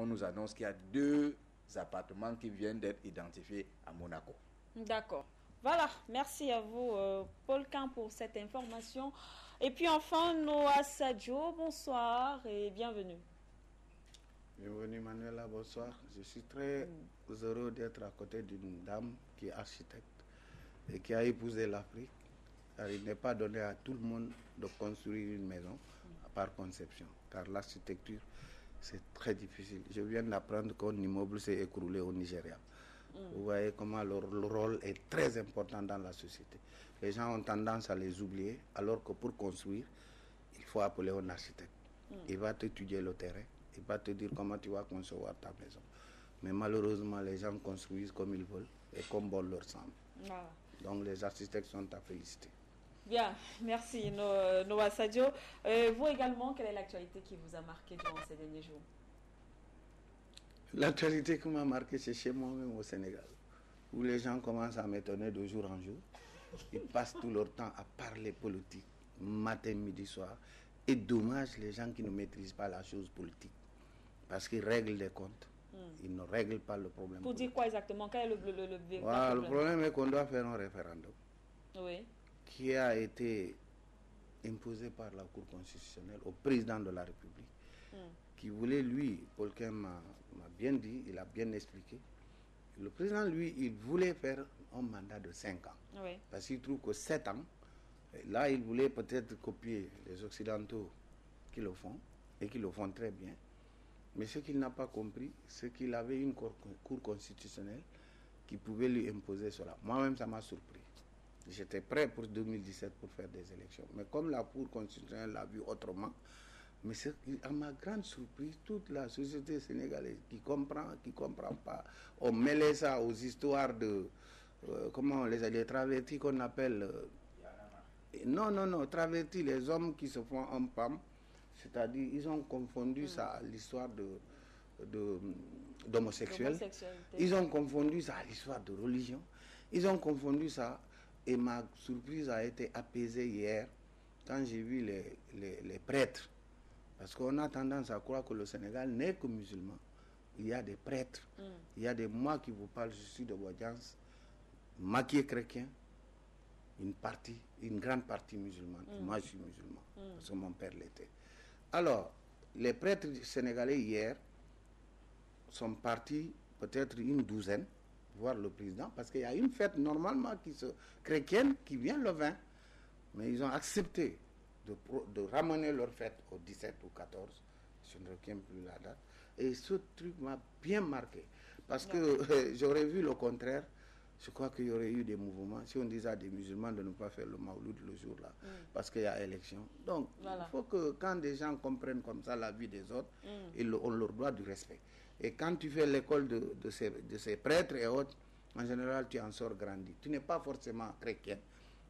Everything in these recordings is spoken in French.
on nous annonce qu'il y a 2 appartements qui viennent d'être identifiés à Monaco. D'accord. Voilà, merci à vous, Paul Kahn, pour cette information. Et puis enfin, Noah Sadio, bonsoir et bienvenue. Bienvenue Manuela, bonsoir. Je suis très heureux d'être à côté d'une dame qui est architecte et qui a épousé l'Afrique. Il n'est pas donné à tout le monde de construire une maison par conception, car l'architecture, c'est très difficile. Je viens d'apprendre qu'un immeuble s'est écroulé au Nigeria. Vous voyez comment le rôle est très important dans la société. Les gens ont tendance à les oublier, alors que pour construire, il faut appeler un architecte. Il va t'étudier le terrain, il va te dire comment tu vas concevoir ta maison. Mais malheureusement, les gens construisent comme ils veulent et comme bon leur semble. Voilà. Donc les architectes sont à féliciter. Bien, merci Noah Sadio. Vous également, quelle est l'actualité qui vous a marqué durant ces derniers jours? L'actualité qui m'a marqué, c'est chez moi-même au Sénégal, où les gens commencent à m'étonner de jour en jour. Ils passent tout leur temps à parler politique, matin, midi, soir. Et dommage les gens qui ne maîtrisent pas la chose politique, parce qu'ils règlent des comptes. Ils ne règlent pas le problème. Pour dire quoi exactement? Quel est le le problème est qu'on doit faire un référendum qui a été imposé par la Cour constitutionnelle au président de la République, qui voulait, lui, Paul Kahn m'a bien dit, il a bien expliqué, le président, lui, il voulait faire un mandat de 5 ans. Parce qu'il trouve que 7 ans, là, il voulait peut-être copier les Occidentaux qui le font, et qui le font très bien. Mais ce qu'il n'a pas compris, c'est qu'il avait une cour constitutionnelle qui pouvait lui imposer cela. Moi-même, ça m'a surpris. J'étais prêt pour 2017 pour faire des élections. Mais comme la Cour constitutionnelle l'a vu autrement, mais à ma grande surprise, toute la société sénégalaise qui comprend pas, on mêlait ça aux histoires de, comment on les a, les travertis qu'on appelle, non, travertis, les hommes qui se font en femme, c'est-à-dire ils ont confondu ça à l'histoire d'homosexuels, ils ont confondu ça à l'histoire de religion, ils ont confondu ça, et ma surprise a été apaisée hier quand j'ai vu les prêtres. Parce qu'on a tendance à croire que le Sénégal n'est que musulman. Il y a des prêtres. Il y a moi qui vous parle, je suis de Bouadians, maquillé chrétien, une grande partie musulmane. Moi, je suis musulman, parce que mon père l'était. Alors, les prêtres sénégalais hier sont partis, peut-être une douzaine, voir le président, parce qu'il y a une fête normalement chrétienne qui vient le 20. Mais ils ont accepté de ramener leur fête au 17 ou 14, je ne retiens plus la date, et ce truc m'a bien marqué, parce que j'aurais vu le contraire. Je crois qu'il y aurait eu des mouvements, si on disait à des musulmans de ne pas faire le Mawlud le jour-là, parce qu'il y a élection. Donc, il faut que quand des gens comprennent comme ça la vie des autres, on leur doit du respect. Et quand tu fais l'école de ces prêtres et autres, en général, tu en sors grandi. Tu n'es pas forcément chrétien,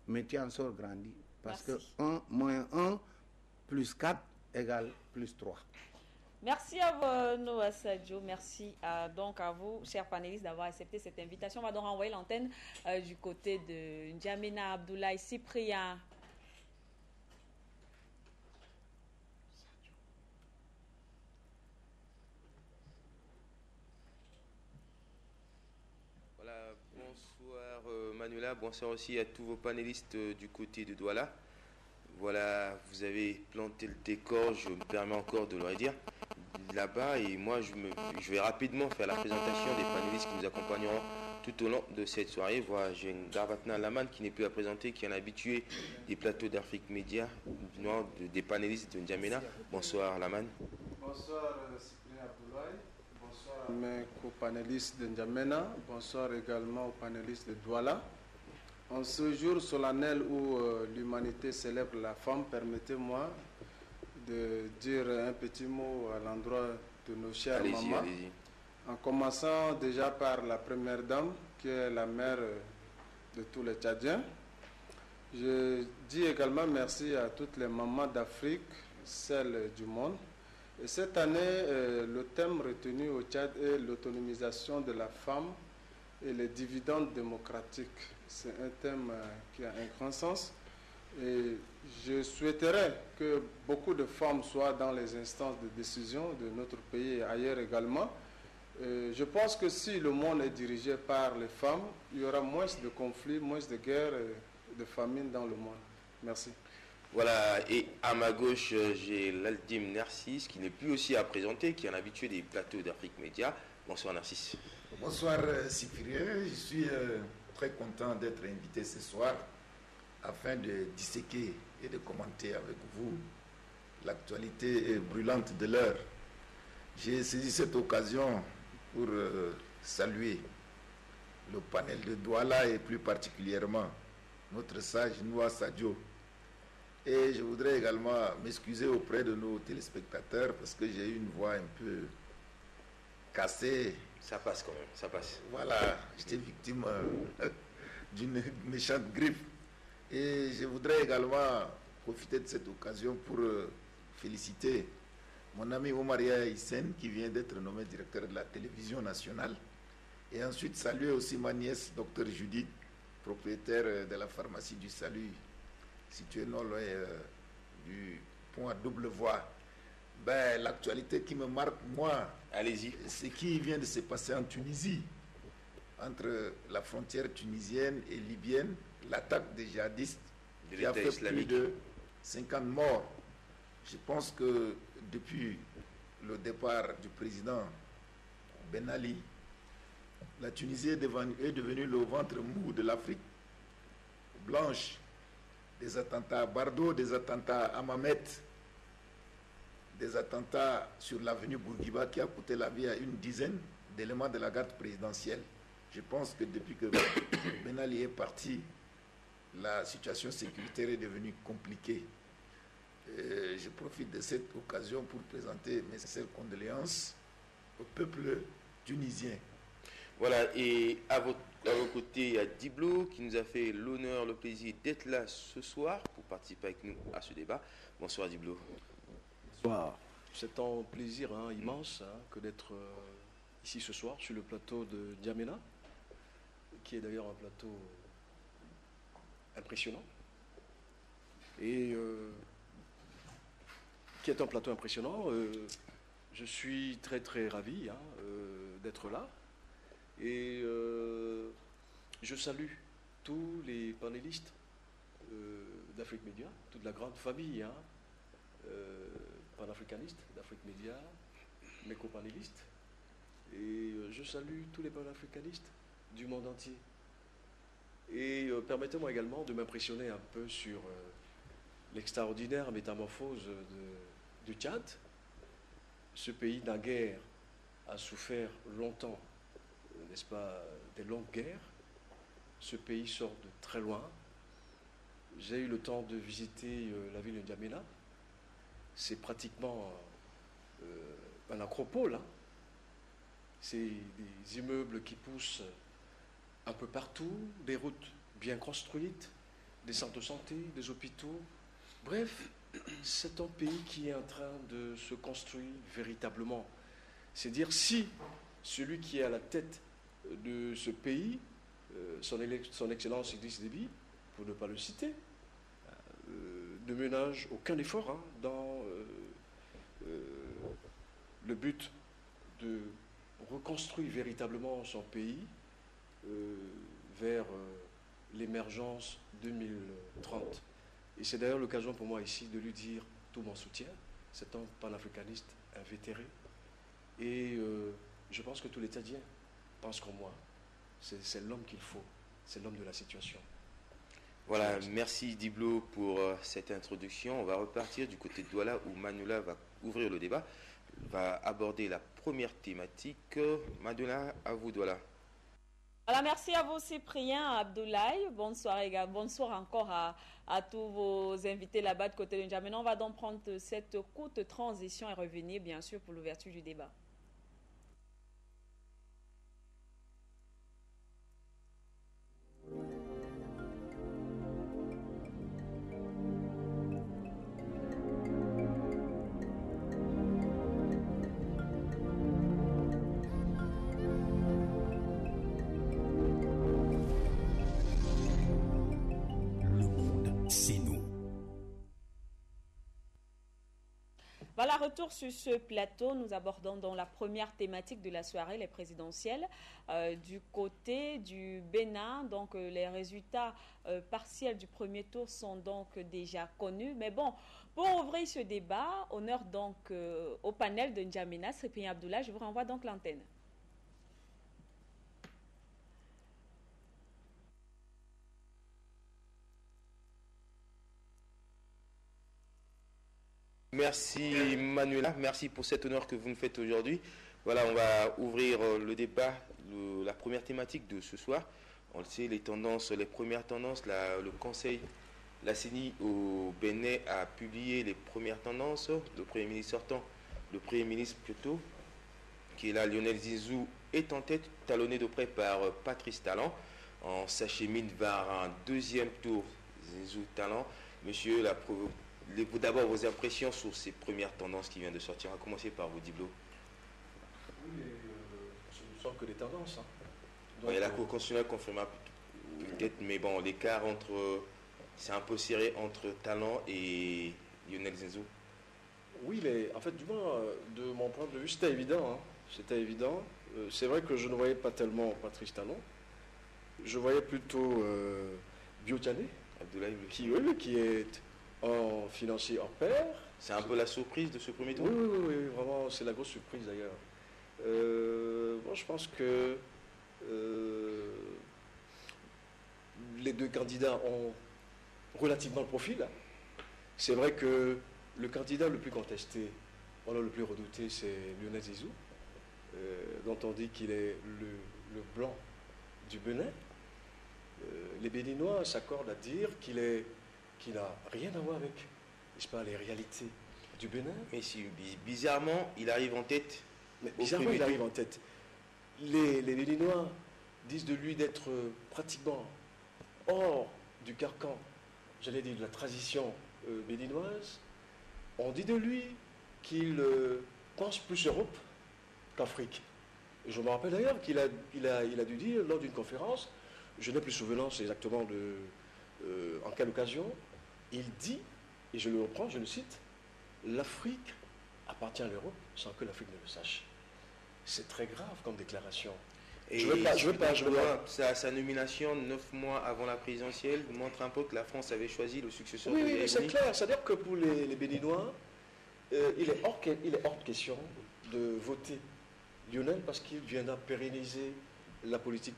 mais tu en sors grandi. Parce que 1 moins 1 plus 4 égale plus 3. Merci à vous, Noah Sadio. Merci donc à vous, chers panélistes, d'avoir accepté cette invitation. On va donc renvoyer l'antenne du côté de N'Djamena Abdoulaye Cyprien. Voilà, bonsoir Manuela, bonsoir aussi à tous vos panélistes du côté de Douala. Voilà, vous avez planté le décor, je me permets encore de le dire, là-bas, et moi je vais rapidement faire la présentation des panélistes qui nous accompagneront tout au long de cette soirée. Voilà, j'ai un Garbatna Laman qui n'est plus à présenter, qui est un habitué des plateaux d'Afrique Média, des panélistes de N'Djamena. Bonsoir Laman. Bonsoir Cyprien Abdoulaye. Bonsoir mes co-panélistes de N'Djamena. Bonsoir également aux panélistes de Douala. En ce jour solennel où l'humanité célèbre la femme, permettez-moi de dire un petit mot à l'endroit de nos chères mamans. En commençant déjà par la première dame, qui est la mère de tous les Tchadiens. Je dis également merci à toutes les mamans d'Afrique, celles du monde. Et cette année, le thème retenu au Tchad est l'autonomisation de la femme et les dividendes démocratiques. C'est un thème qui a un grand sens Et je souhaiterais que beaucoup de femmes soient dans les instances de décision de notre pays et ailleurs également. Je pense que si le monde est dirigé par les femmes, il y aura moins de conflits, moins de guerres et de famines dans le monde. Merci. Voilà, et à ma gauche, j'ai l'Aldim Narcisse, qui n'est plus aussi à présenter, qui est un habitué des plateaux d'Afrique Média. Bonsoir Narcisse. Bonsoir Cyprien, je suis très content d'être invité ce soir afin de disséquer et de commenter avec vous l'actualité brûlante de l'heure. J'ai saisi cette occasion pour saluer le panel de Douala et plus particulièrement notre sage Noa Sadio. Et je voudrais également m'excuser auprès de nos téléspectateurs parce que j'ai eu une voix un peu cassée. Ça passe quand même, ça passe. Voilà, j'étais victime d'une méchante grippe. Et je voudrais également profiter de cette occasion pour féliciter mon ami Omaria Hissène qui vient d'être nommé directeur de la télévision nationale. Et ensuite saluer aussi ma nièce, Dr Judith, propriétaire de la pharmacie du Salut, située non loin du pont à double voie. Ben, l'actualité qui me marque, moi, allez-y, ce qui vient de se passer en Tunisie, entre la frontière tunisienne et libyenne, l'attaque des djihadistes qui a fait islamique. plus de 50 morts. Je pense que depuis le départ du président Ben Ali, la Tunisie est devenue le ventre mou de l'Afrique blanche. Des attentats à Bardo, des attentats à Mamet, des attentats sur l'avenue Bourguiba qui a coûté la vie à une dizaine d'éléments de la garde présidentielle. Je pense que depuis que Ben Ali est parti, la situation sécuritaire est devenue compliquée. Je profite de cette occasion pour présenter mes sincères condoléances au peuple tunisien. Voilà, et à vos côtés, il y a Diblo qui nous a fait l'honneur, le plaisir d'être là ce soir pour participer avec nous à ce débat. Bonsoir Diblo. Bonsoir. C'est un plaisir immense que d'être ici ce soir sur le plateau de N'Djamena, qui est d'ailleurs un plateau impressionnant. Et qui est un plateau impressionnant. Je suis très très ravi d'être là. Et je salue tous les panélistes d'Afrique Média, toute la grande famille panafricaniste d'Afrique Média, mes copanélistes. Et je salue tous les panafricanistes du monde entier. Et permettez-moi également de m'impressionner un peu sur l'extraordinaire métamorphose du Tchad. Ce pays naguère a souffert longtemps, n'est-ce pas, des longues guerres. Ce pays sort de très loin. J'ai eu le temps de visiter la ville de N'Djamena. C'est pratiquement un acropole. C'est des immeubles qui poussent un peu partout, des routes bien construites, des centres de santé, des hôpitaux. Bref, c'est un pays qui est en train de se construire véritablement. C'est dire si celui qui est à la tête de ce pays, son Excellence Idriss Déby, pour ne pas le citer, ne ménage aucun effort dans le but de reconstruire véritablement son pays vers l'émergence 2030. Et c'est d'ailleurs l'occasion pour moi ici de lui dire tout mon soutien. C'est un panafricaniste invétéré. Et je pense que tous les Tchadiens pensent comme moi. C'est l'homme qu'il faut. C'est l'homme de la situation. Voilà, merci Diblo pour cette introduction. On va repartir du côté de Douala où Manuela va ouvrir le débat, va aborder la première thématique. Manuela, à vous Douala. Voilà, merci à vous Cyprien, Abdoulaye. Bonsoir encore à tous vos invités là-bas de côté de N'Djamena. On va donc prendre cette courte transition et revenir bien sûr pour l'ouverture du débat. C'est nous. Voilà, retour sur ce plateau. Nous abordons dans la première thématique de la soirée, les présidentielles. Du côté du Bénin, donc les résultats partiels du premier tour sont donc déjà connus. Mais bon, pour ouvrir ce débat, honneur donc au panel de N'Djamena, Cyprien Abdoulaye. Je vous renvoie donc l'antenne. Merci Manuela, merci pour cet honneur que vous me faites aujourd'hui. Voilà, on va ouvrir le débat, la première thématique de ce soir. On le sait, les tendances, les premières tendances, le Conseil, la CENI au Bénin a publié les premières tendances. Le Premier ministre sortant, le Premier ministre plutôt, qui est là, Lionel Zinsou, est en tête, talonné de près par Patrice Talon. On s'achemine vers un deuxième tour, Zinsou Talon. Monsieur, d'abord vos impressions sur ces premières tendances qui viennent de sortir. On va commencer par vous, Diblo. Oui, ce ne sont que des tendances. Hein. Donc, la Cour constitutionnelle confirme peut-être, mais bon, l'écart c'est un peu serré entre Talon et Lionel Zinsou. Oui, mais en fait, du moins, de mon point de vue, c'était évident. Hein. C'était évident. C'est vrai que je ne voyais pas tellement Patrice Talon. Je voyais plutôt Biotane, Abdoulaye, qui est en financier hors pair. C'est un peu la surprise de ce premier tour. Oui, vraiment, c'est la grosse surprise d'ailleurs. Moi, je pense que les deux candidats ont relativement le profil. C'est vrai que le candidat le plus contesté, le plus redouté, c'est Lionel Zinsou, dont on dit qu'il est le blanc du Bénin. Les Béninois s'accordent à dire qu'il n'a rien à voir avec, n'est-ce pas, les réalités du Bénin. Mais si, bizarrement, il arrive en tête. Mais bizarrement, il arrive en tête. Les Béninois disent de lui d'être pratiquement hors du carcan, j'allais dire, de la tradition béninoise. On dit de lui qu'il pense plus Europe qu'Afrique. Et je me rappelle d'ailleurs qu'il a dû dire lors d'une conférence, je n'ai plus souvenance exactement en quelle occasion, il dit, et je le reprends, je le cite, l'Afrique appartient à l'Europe sans que l'Afrique ne le sache. C'est très grave comme déclaration. Et sa nomination 9 mois avant la présidentielle montre un peu que la France avait choisi le successeur de Béninois. Oui, c'est clair. C'est-à-dire que pour les Béninois, il est hors de question de voter Lionel parce qu'il viendra pérenniser la politique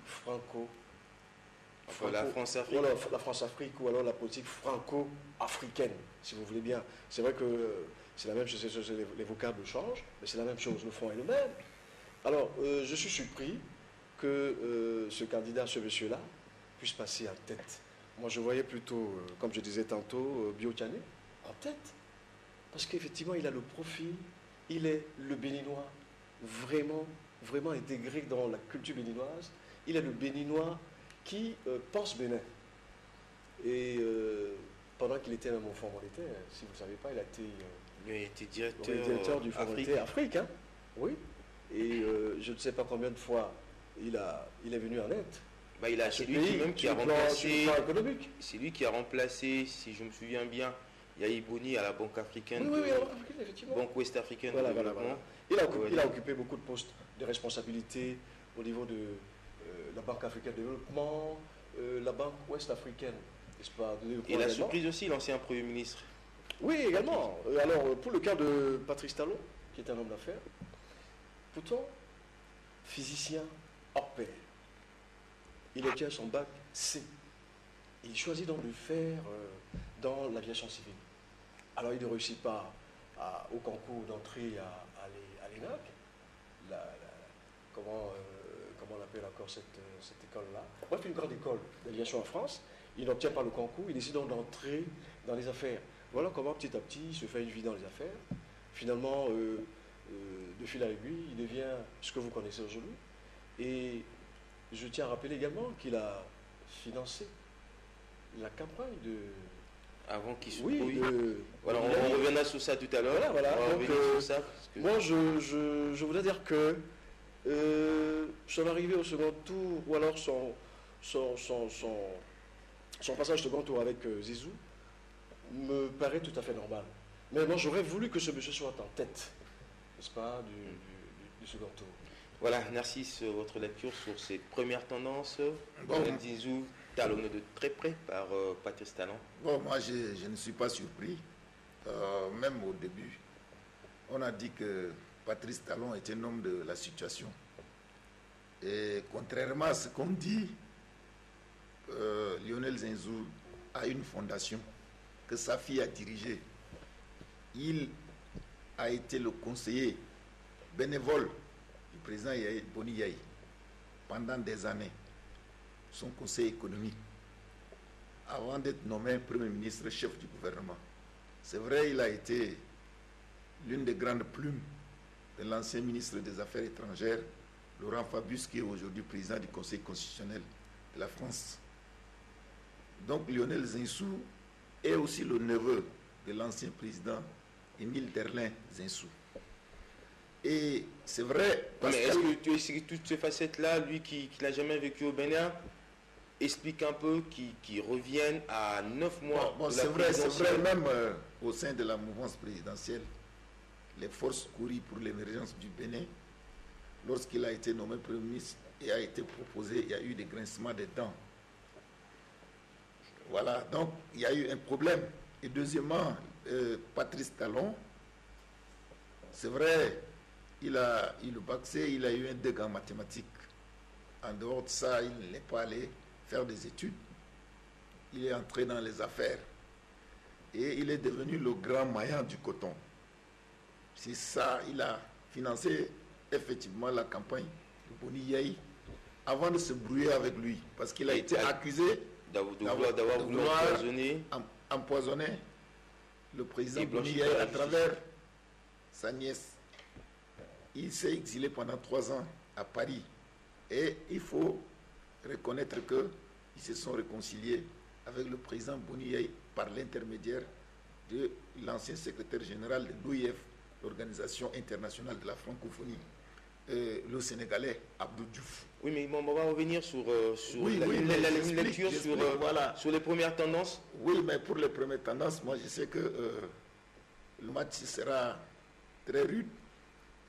la France-Afrique. La France-Afrique ou alors la politique franco-africaine, si vous voulez bien. C'est vrai que c'est la même chose, les vocables changent, mais c'est la même chose, le fond est le même. Alors, je suis surpris que ce candidat, ce monsieur-là, puisse passer en tête. Moi, je voyais plutôt, comme je disais tantôt, Biotane en tête. Parce qu'effectivement, il a le profil, il est le Béninois vraiment, vraiment intégré dans la culture béninoise. Il est le Béninois qui pense Bénin. Et pendant qu'il était même au Fonds monétaire, si vous ne savez pas, il a été directeur du Fonds monétaire Afrique. Hein? Oui. Et je ne sais pas combien de fois il est venu en aide. C'est lui qui a remplacé, si je me souviens bien, Yahi Boni à la Banque africaine, effectivement. Banque ouest africaine. Voilà. Il a occupé beaucoup de postes de responsabilité au niveau de la Banque africaine de développement, la Banque ouest africaine, n'est-ce pas, de développement. Et la surprise aussi, l'ancien Premier ministre. Oui, également. Alors, pour le cas de Patrice Talon, qui est un homme d'affaires, pourtant, physicien hors pair, il obtient son bac C. Il choisit donc de le faire dans l'aviation civile. Alors, il ne réussit pas au concours d'entrée à l'ENAC. Comment on appelle encore cette école-là? Bref, une grande école d'aviation en France. Il n'obtient pas le concours, il décide donc d'entrer dans les affaires. Voilà comment petit à petit il se fait une vie dans les affaires. Finalement, de fil à aiguille, il devient ce que vous connaissez aujourd'hui. Et je tiens à rappeler également qu'il a financé la campagne de... Avant qu'il se brouille. Voilà, on reviendra sur ça tout à l'heure. Voilà. Donc, moi, je voudrais dire que son arrivée au second tour, ou alors son passage au second tour avec Zinsou, me paraît tout à fait normal. Mais moi, j'aurais voulu que ce monsieur soit en tête, n'est-ce pas, du second tour. Voilà, merci sur votre lecture sur ces premières tendances. Zizou, talonné de très près par Patrice Talon. Bon, moi, je ne suis pas surpris. Même au début, on a dit que Patrice Talon est un homme de la situation. Et contrairement à ce qu'on dit, Lionel Zinsou a une fondation que sa fille a dirigée. Il a été le conseiller bénévole du président Boni Yayi pendant des années, son conseil économique, avant d'être nommé Premier ministre, chef du gouvernement. C'est vrai, il a été l'une des grandes plumes de l'ancien ministre des Affaires étrangères, Laurent Fabius, qui est aujourd'hui président du Conseil constitutionnel de la France. Donc Lionel Zinsou est aussi le neveu de l'ancien président Émile Derlin Zinsou. Et c'est vrai... Mais est-ce que tu expliques toutes ces facettes-là, lui qui n'a jamais vécu au Bénin, explique un peu, qui reviennent à 9 mois de la présidentielle. C'est vrai, même au sein de la mouvance présidentielle, les forces courues pour l'émergence du Bénin, lorsqu'il a été nommé Premier ministre et a été proposé, il y a eu des grincements des dents. Voilà, donc il y a eu un problème. Et deuxièmement, Patrice Talon, c'est vrai, il a eu le bac C, il a eu un degré en mathématiques. En dehors de ça, il n'est pas allé faire des études. Il est entré dans les affaires. Et il est devenu le grand maillant du coton. C'est ça, il a financé effectivement la campagne de Boni Yayi avant de se brouiller avec lui. Parce qu'il a été accusé d'avoir voulu empoisonner le président Boni Yayi à travers sa nièce. Il s'est exilé pendant 3 ans à Paris. Et il faut reconnaître qu'ils se sont réconciliés avec le président Boni Yayi par l'intermédiaire de l'ancien secrétaire général de l'OIF, l'Organisation internationale de la francophonie, le Sénégalais Abdou Diouf. Oui, mais on va revenir sur la lecture, sur les premières tendances. Oui, mais pour les premières tendances, moi je sais que le match sera très rude.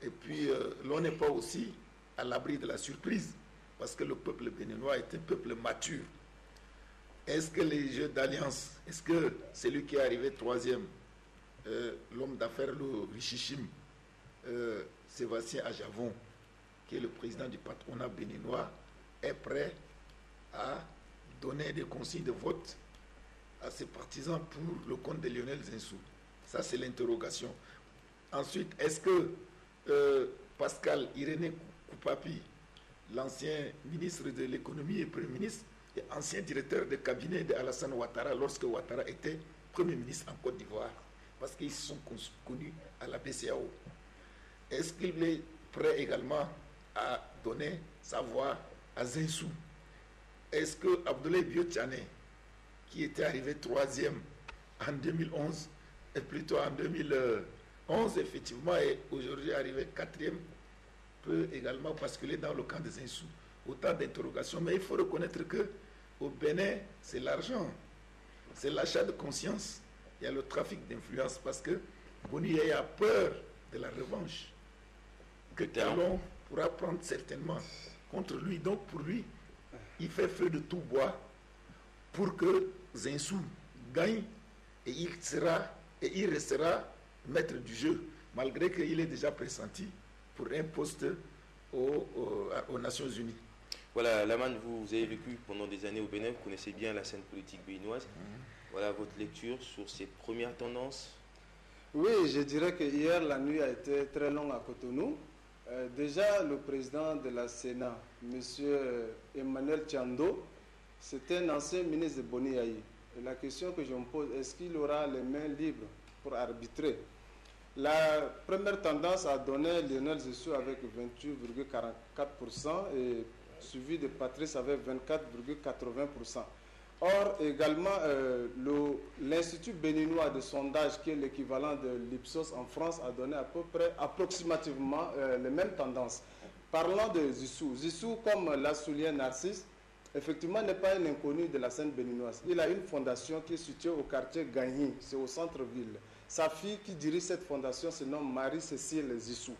Et puis, l'on n'est pas aussi à l'abri de la surprise, parce que le peuple béninois est un peuple mature. Est-ce que les jeux d'alliance, est-ce que celui qui est arrivé 3e, l'homme d'affaires, le Richichim, Sébastien Ajavon, qui est le président du patronat béninois, est prêt à donner des consignes de vote à ses partisans pour le compte de Lionel Zinsou? Ça, c'est l'interrogation. Ensuite, est-ce que Pascal Irénée Koupapi, l'ancien ministre de l'économie et premier ministre, et ancien directeur de cabinet d'Alassane Ouattara lorsque Ouattara était premier ministre en Côte d'Ivoire, parce qu'ils sont connus à la BCEAO. Est-ce qu'il est prêt également à donner sa voix à Zinsou? Est-ce que Abdoulaye Biotchane, qui était arrivé 3e en 2011, et plutôt en 2011 effectivement, et aujourd'hui arrivé 4e, peut également basculer dans le camp de Zinsou? Autant d'interrogations, mais il faut reconnaître que au Bénin, c'est l'argent, c'est l'achat de conscience, il y a le trafic d'influence, parce que Boni Yayi a peur de la revanche que Talon pourra prendre certainement contre lui. Donc pour lui, il fait feu de tout bois pour que Zinsou gagne, et il restera maître du jeu, malgré qu'il est déjà pressenti pour un poste aux Nations Unies. Voilà, Laman, vous avez vécu pendant des années au Bénin, vous connaissez bien la scène politique béninoise. Voilà votre lecture sur ces premières tendances. Oui, je dirais que hier, la nuit a été très longue à Cotonou. Déjà, le président de la Sénat, M. Emmanuel Tchando, c'était un ancien ministre de Boni Yayi. Et la question que je me pose, est-ce qu'il aura les mains libres pour arbitrer? La première tendance a donné Lionel Zinsou avec 28,44% et suivi de Patrice avec 24,80%. Or, également, l'Institut béninois de sondage, qui est l'équivalent de l'Ipsos en France, a donné à peu près approximativement les mêmes tendances. Parlant de Zinsou, Zinsou, comme l'a souligné Narcisse, effectivement n'est pas un inconnu de la scène béninoise. Il a une fondation qui est située au quartier Gagny, c'est au centre-ville. Sa fille qui dirige cette fondation se nomme Marie-Cécile Zissou.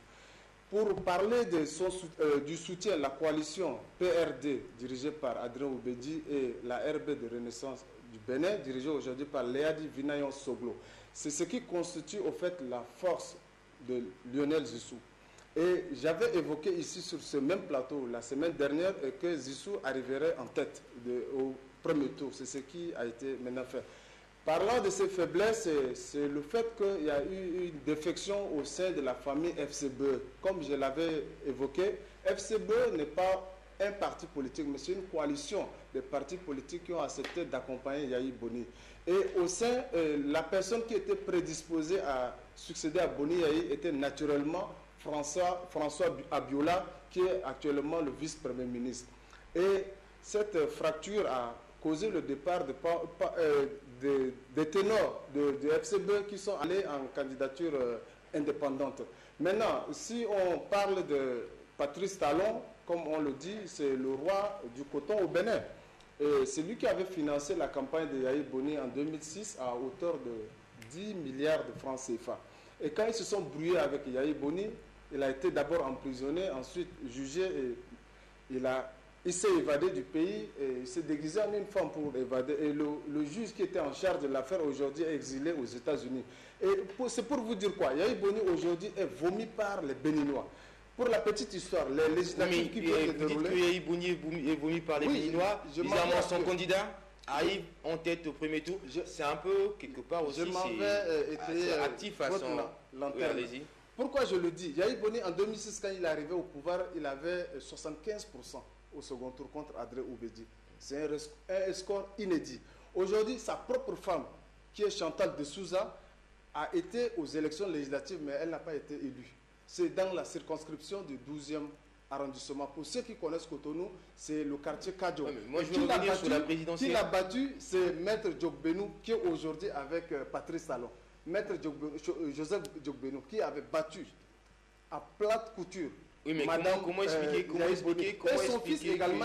Pour parler du soutien, la coalition PRD, dirigée par Adrien Oubedi, et la RB de Renaissance du Bénin, dirigée aujourd'hui par Léadi Vinayon Soglo. C'est ce qui constitue au fait la force de Lionel Zissou. Et j'avais évoqué ici sur ce même plateau la semaine dernière que Zissou arriverait en tête au premier tour. C'est ce qui a été maintenant fait. Parlant de ses faiblesses, c'est le fait qu'il y a eu une défection au sein de la famille FCBE. Comme je l'avais évoqué, FCBE n'est pas un parti politique, mais c'est une coalition de partis politiques qui ont accepté d'accompagner Yahi Boni. Et au sein, la personne qui était prédisposée à succéder à Boni Yahi était naturellement François Abiola, qui est actuellement le vice-premier ministre. Et cette fracture a causé le départ des ténors de FCB qui sont allés en candidature indépendante. Maintenant, si on parle de Patrice Talon, comme on le dit, c'est le roi du coton au Bénin. Et c'est lui qui avait financé la campagne de Yahi Boni en 2006 à hauteur de 10 milliards de francs CFA. Et quand ils se sont brouillés avec Yahi Boni, il a été d'abord emprisonné, ensuite jugé et il s'est évadé du pays et il s'est déguisé en une femme pour évader. Et le juge qui était en charge de l'affaire aujourd'hui est exilé aux États-Unis. Et c'est pour vous dire quoi? Yahi Boni aujourd'hui est vomi par les Béninois. Pour la petite histoire, les législatives qui peuvent se dérouler... Que Yahi Boni est vomi par les Béninois, bizarrement son candidat arrive en tête au premier tour. C'est un peu, quelque part aussi, c'est actif à son... lanterne. Allez-y. Pourquoi je le dis? Yahi Boni, en 2006, quand il est arrivé au pouvoir, il avait 75% au second tour contre Adrien Oubedi. C'est un score inédit. Aujourd'hui, sa propre femme, qui est Chantal de Souza, a été aux élections législatives, mais elle n'a pas été élue. C'est dans la circonscription du 12e arrondissement. Pour ceux qui connaissent Cotonou, c'est le quartier Kadjo. Qui l'a battu, c'est Maître Djokbenou, qui est aujourd'hui avec Patrice Talon. Maître Joseph Djokbenou, qui avait battu à plate couture. Oui, mais Madame, comment expliquer et son fils également,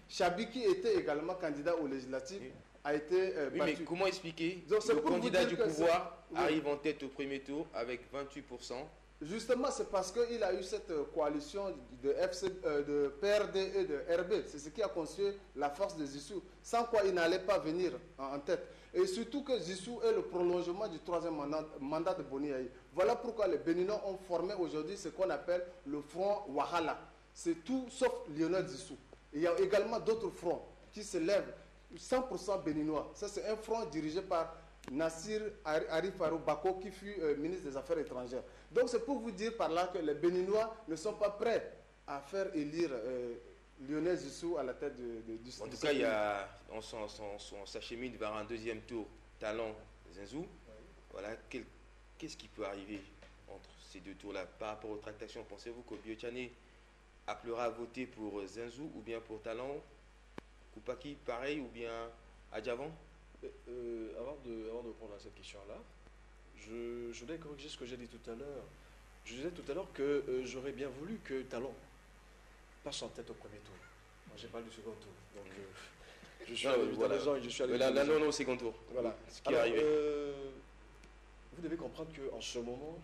Chabi, qui était également candidat aux législatives, a été battu. Mais comment expliquer que le candidat du pouvoir arrive en tête au premier tour avec 28%? Justement, c'est parce qu'il a eu cette coalition de PRD et de RB. C'est ce qui a construit la force de Zissou, sans quoi il n'allait pas venir en tête. Et surtout que Zissou est le prolongement du troisième mandat de Boni Yahi. Voilà pourquoi les Béninois ont formé aujourd'hui ce qu'on appelle le front Wahala. C'est tout sauf Lionel Zissou. Il y a également d'autres fronts qui se lèvent, 100% béninois. Ça, c'est un front dirigé par Nassir Arifarou Bako, qui fut ministre des Affaires étrangères. Donc c'est pour vous dire par là que les Béninois ne sont pas prêts à faire élire Lionel Zissou à la tête du En tout cas, on s'achemine vers un deuxième tour Talon Zenzou. Oui. Voilà, qu'est-ce qui peut arriver entre ces deux tours-là par rapport aux tractations? Pensez-vous qu'Obiotchane appellera à voter pour Zenzou ou bien pour Talon? Koupaki, pareil, ou bien Adjavan? Avant de répondre à cette question-là, je voudrais corriger ce que j'ai dit tout à l'heure. Je disais tout à l'heure que j'aurais bien voulu que Talon passe en tête au premier tour. Moi, j'ai pas du second tour. Donc, je suis allé vite à raison et je suis allé... Non, au second tour. Voilà. Ce qui est arrivé. Vous devez comprendre qu'en ce moment,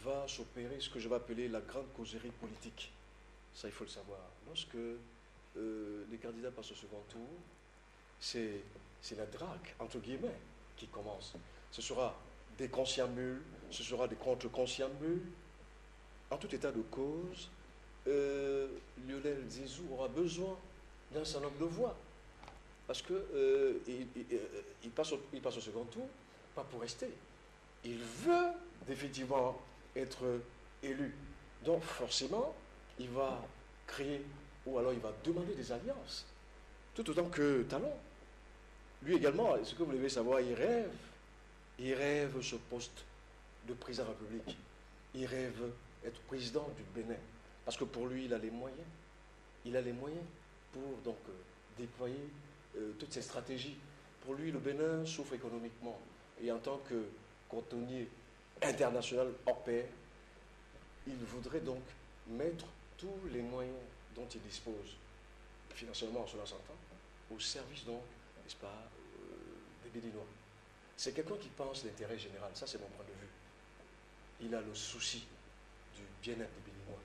va s'opérer ce que je vais appeler la grande causerie politique. Ça, il faut le savoir. Lorsque les candidats passent au second tour, c'est la drague, entre guillemets, qui commence. Ce sera des conciliabules, ce sera des contre-conciliabules. En tout état de cause, Lionel Zissou aura besoin d'un certain nombre de voix. Parce que il passe au second tour, pas pour rester. Il veut définitivement être élu. Donc forcément, il va créer, ou alors il va demander des alliances. Tout autant que Talon. Lui également, ce que vous devez savoir, il rêve ce poste de président de la République. Il rêve être président du Bénin. Parce que pour lui, il a les moyens. Il a les moyens pour donc déployer toutes ces stratégies. Pour lui, le Bénin souffre économiquement. Et en tant que cantonnier international hors pair, il voudrait donc mettre tous les moyens dont il dispose, financièrement cela s'entend, au service donc, n'est-ce pas, des Béninois. c'est quelqu'un qui pense l'intérêt général. Ça, c'est mon point de vue. Il a le souci du bien-être des Béninois.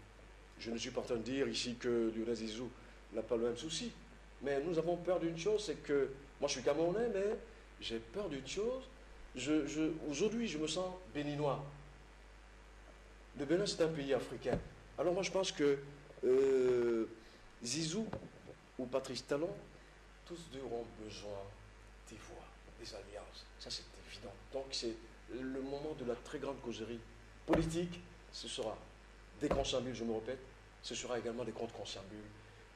Je ne suis pas en train de dire ici que Lionel Zizou n'a pas le même souci. Mais nous avons peur d'une chose, c'est que, moi je suis Camerounais, mais j'ai peur d'une chose. Aujourd'hui, je me sens béninois. Le Bénin, c'est un pays africain. Alors moi, je pense que Zizou ou Patrice Talon, tous deux auront besoin des voix, des alliances. Ça, c'est évident. Donc, c'est le moment de la très grande causerie politique. Ce sera des conchambules, je me répète. Ce sera également des contre-conchambules.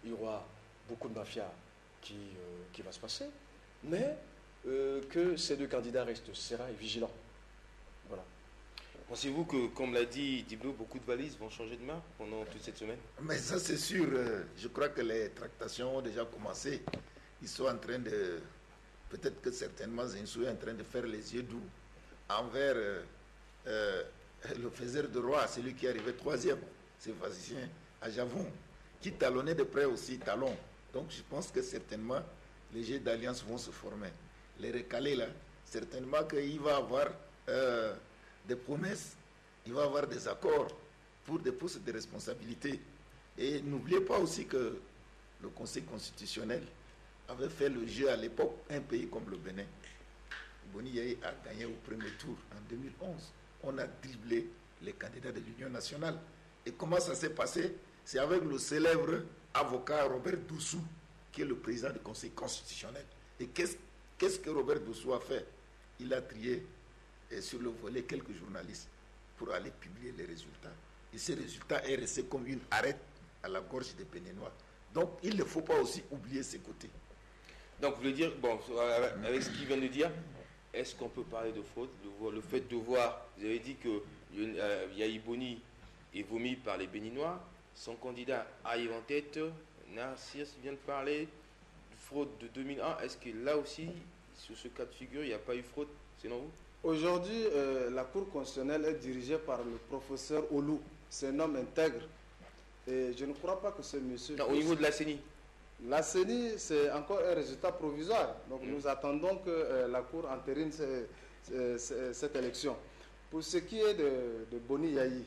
Il y aura beaucoup de mafia qui va se passer. Mais que ces deux candidats restent sereins et vigilants. Voilà. Pensez-vous que, comme l'a dit Diblo, beaucoup de valises vont changer de main pendant toute cette semaine? Mais ça, c'est sûr. Je crois que les tractations ont déjà commencé. Ils sont en train de... Peut-être que certainement Zinsou est en train de faire les yeux doux envers le faiseur de roi, celui qui est arrivé troisième, c'est Vazicien à Javon, qui talonnait de près aussi Talon. Donc je pense que certainement les jeux d'alliance vont se former. Les recalés là, certainement qu'il va y avoir des promesses, il va y avoir des accords pour des postes de responsabilité. Et n'oubliez pas aussi que le Conseil constitutionnel avait fait le jeu à l'époque, un pays comme le Bénin. Boni Yayi a gagné au premier tour en 2011. On a dribblé les candidats de l'Union nationale. Et comment ça s'est passé? C'est avec le célèbre avocat Robert Doussou, qui est le président du Conseil constitutionnel. Et qu'est-ce que Robert Doussou a fait? Il a trié sur le volet quelques journalistes pour aller publier les résultats. Et ces résultats est resté comme une arête à la gorge des Béninois. Donc il ne faut pas aussi oublier ces côtés. Donc vous voulez dire, bon, avec ce qu'il vient de dire, est-ce qu'on peut parler de fraude? Le fait de voir, vous avez dit que Yayi Boni est vomi par les Béninois, son candidat arrive en tête, Narcisse vient de parler de fraude de 2001, est-ce que là aussi, sur ce cas de figure, il n'y a pas eu fraude, selon vous? Aujourd'hui, la Cour constitutionnelle est dirigée par le professeur Olou. C'est un homme intègre. Et je ne crois pas que ce monsieur... Non, au niveau de la CENI. La CENI, c'est encore un résultat provisoire. Donc nous attendons que la Cour entérine cette élection. Pour ce qui est de Boni Yayi,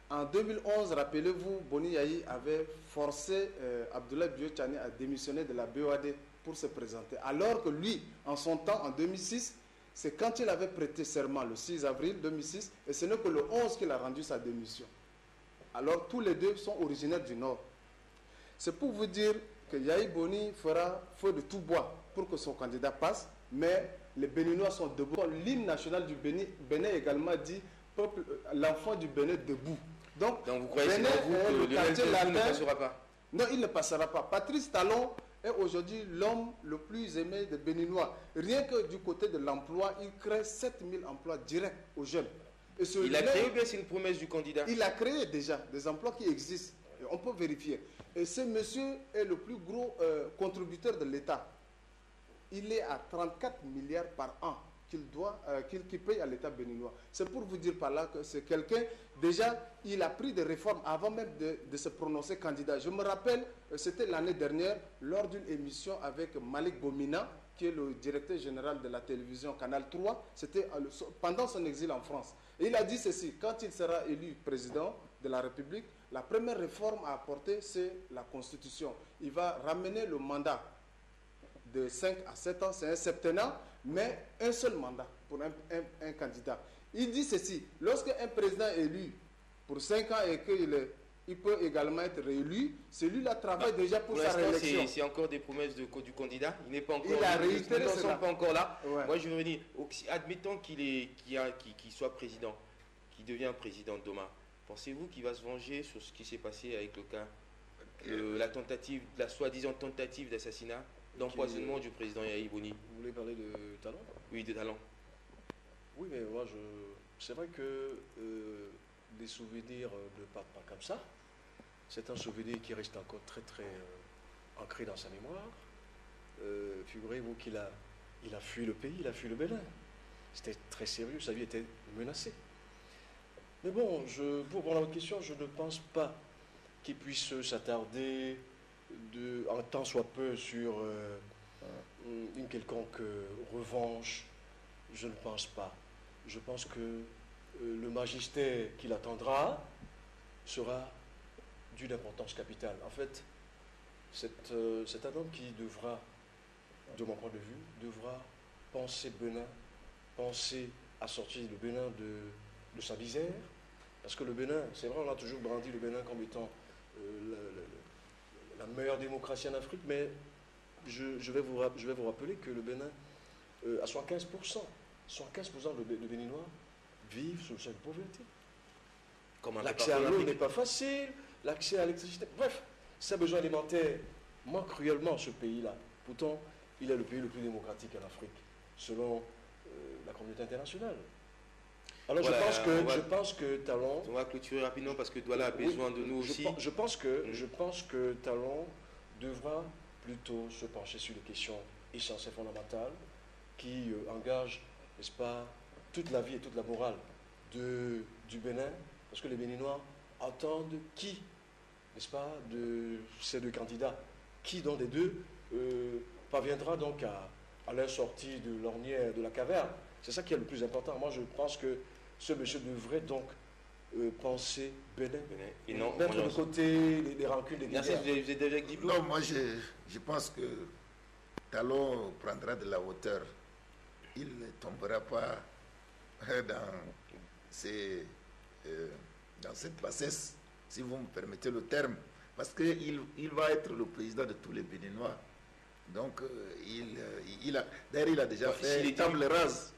en 2011, rappelez-vous, Boni Yayi avait forcé Abdoulaye Bio-Tchani à démissionner de la BOAD pour se présenter. Alors que lui, en son temps, en 2006, c'est quand il avait prêté serment, le 6 avril 2006, et ce n'est que le 11 qu'il a rendu sa démission. Alors tous les deux sont originaires du Nord. C'est pour vous dire que Yayi Boni fera feu de tout bois pour que son candidat passe, mais les Béninois sont debout. L'hymne national du Bénin également dit l'enfant du Bénin debout. Donc vous croyez que Lionel Zizou ne passera pas? Non, il ne passera pas. Patrice Talon est aujourd'hui l'homme le plus aimé des Béninois. Rien que du côté de l'emploi, il crée 7000 emplois directs aux jeunes. Et il a créé ou bien c'est une promesse du candidat? Il a créé déjà des emplois qui existent. Et on peut vérifier. Et ce monsieur est le plus gros contributeur de l'État. Il est à 34 milliards par an qu'il paye à l'État béninois. C'est pour vous dire par là que c'est quelqu'un, déjà, il a pris des réformes avant même de se prononcer candidat. Je me rappelle, c'était l'année dernière, lors d'une émission avec Malik Bomina, qui est le directeur général de la télévision Canal 3, c'était pendant son exil en France. Et il a dit ceci: quand il sera élu président de la République, la première réforme à apporter, c'est la Constitution. Il va ramener le mandat de 5 à 7 ans, c'est un septennat, mais un seul mandat pour un candidat. Il dit ceci: lorsqu'un président est élu pour 5 ans et qu'il peut également être réélu, celui-là travaille déjà pour sa réélection. C'est encore des promesses du candidat. Il n'est pas encore. Il a réitéré nous ne sommes pas encore là. Ouais. Moi, je veux venir. Admettons qu'il soit président, qu'il devient président demain. Pensez-vous qu'il va se venger sur ce qui s'est passé avec le cas, la soi-disant tentative d'assassinat, d'empoisonnement du président Yayi Boni? Vous voulez parler de Talon? Oui, de Talon. Oui, mais moi, c'est vrai que les souvenirs ne partent pas comme ça. C'est un souvenir qui reste encore très, très ancré dans sa mémoire. Figurez-vous qu'il a fui le pays, il a fui le Bénin. C'était très sérieux, sa vie était menacée. Mais bon, pour répondre à votre question, je ne pense pas qu'il puisse s'attarder en tant soit peu sur une quelconque revanche. Je ne pense pas. Je pense que le magistère qui l'attendra sera d'une importance capitale. En fait, c'est un homme qui devra, de mon point de vue, devra penser Bénin, penser à sortir le Bénin de sa misère. Parce que le Bénin, c'est vrai, on a toujours brandi le Bénin comme étant la meilleure démocratie en Afrique, mais je vais vous rappeler que le Bénin, à 75% de Béninois vivent sous le seuil de pauvreté. L'accès à l'eau n'est pas facile, l'accès à l'électricité. Bref, ses besoins alimentaires manquent cruellement ce pays-là. Pourtant, il est le pays le plus démocratique en Afrique, selon la communauté internationale. Alors voilà, je pense que Talon... On va clôturer rapidement parce que Douala a besoin de nous aussi. Je pense que Talon devra plutôt se pencher sur les questions essentielles fondamentales qui engagent, n'est-ce pas, toute la vie et toute la morale du Bénin, parce que les Béninois attendent qui, n'est-ce pas, de ces deux candidats, qui dans les deux parviendra donc à leur sortie de l'ornière de la caverne. C'est ça qui est le plus important. Moi, je pense que ce monsieur devrait donc penser Bénin et non mettre de côté les rancunes des guerriers. Merci, vous êtes déjà avec Diblo? Non, moi je pense que Talon prendra de la hauteur. Il ne tombera pas dans cette bassesse, si vous me permettez le terme, parce qu'il va être le président de tous les Béninois. Donc, il a déjà fait table rase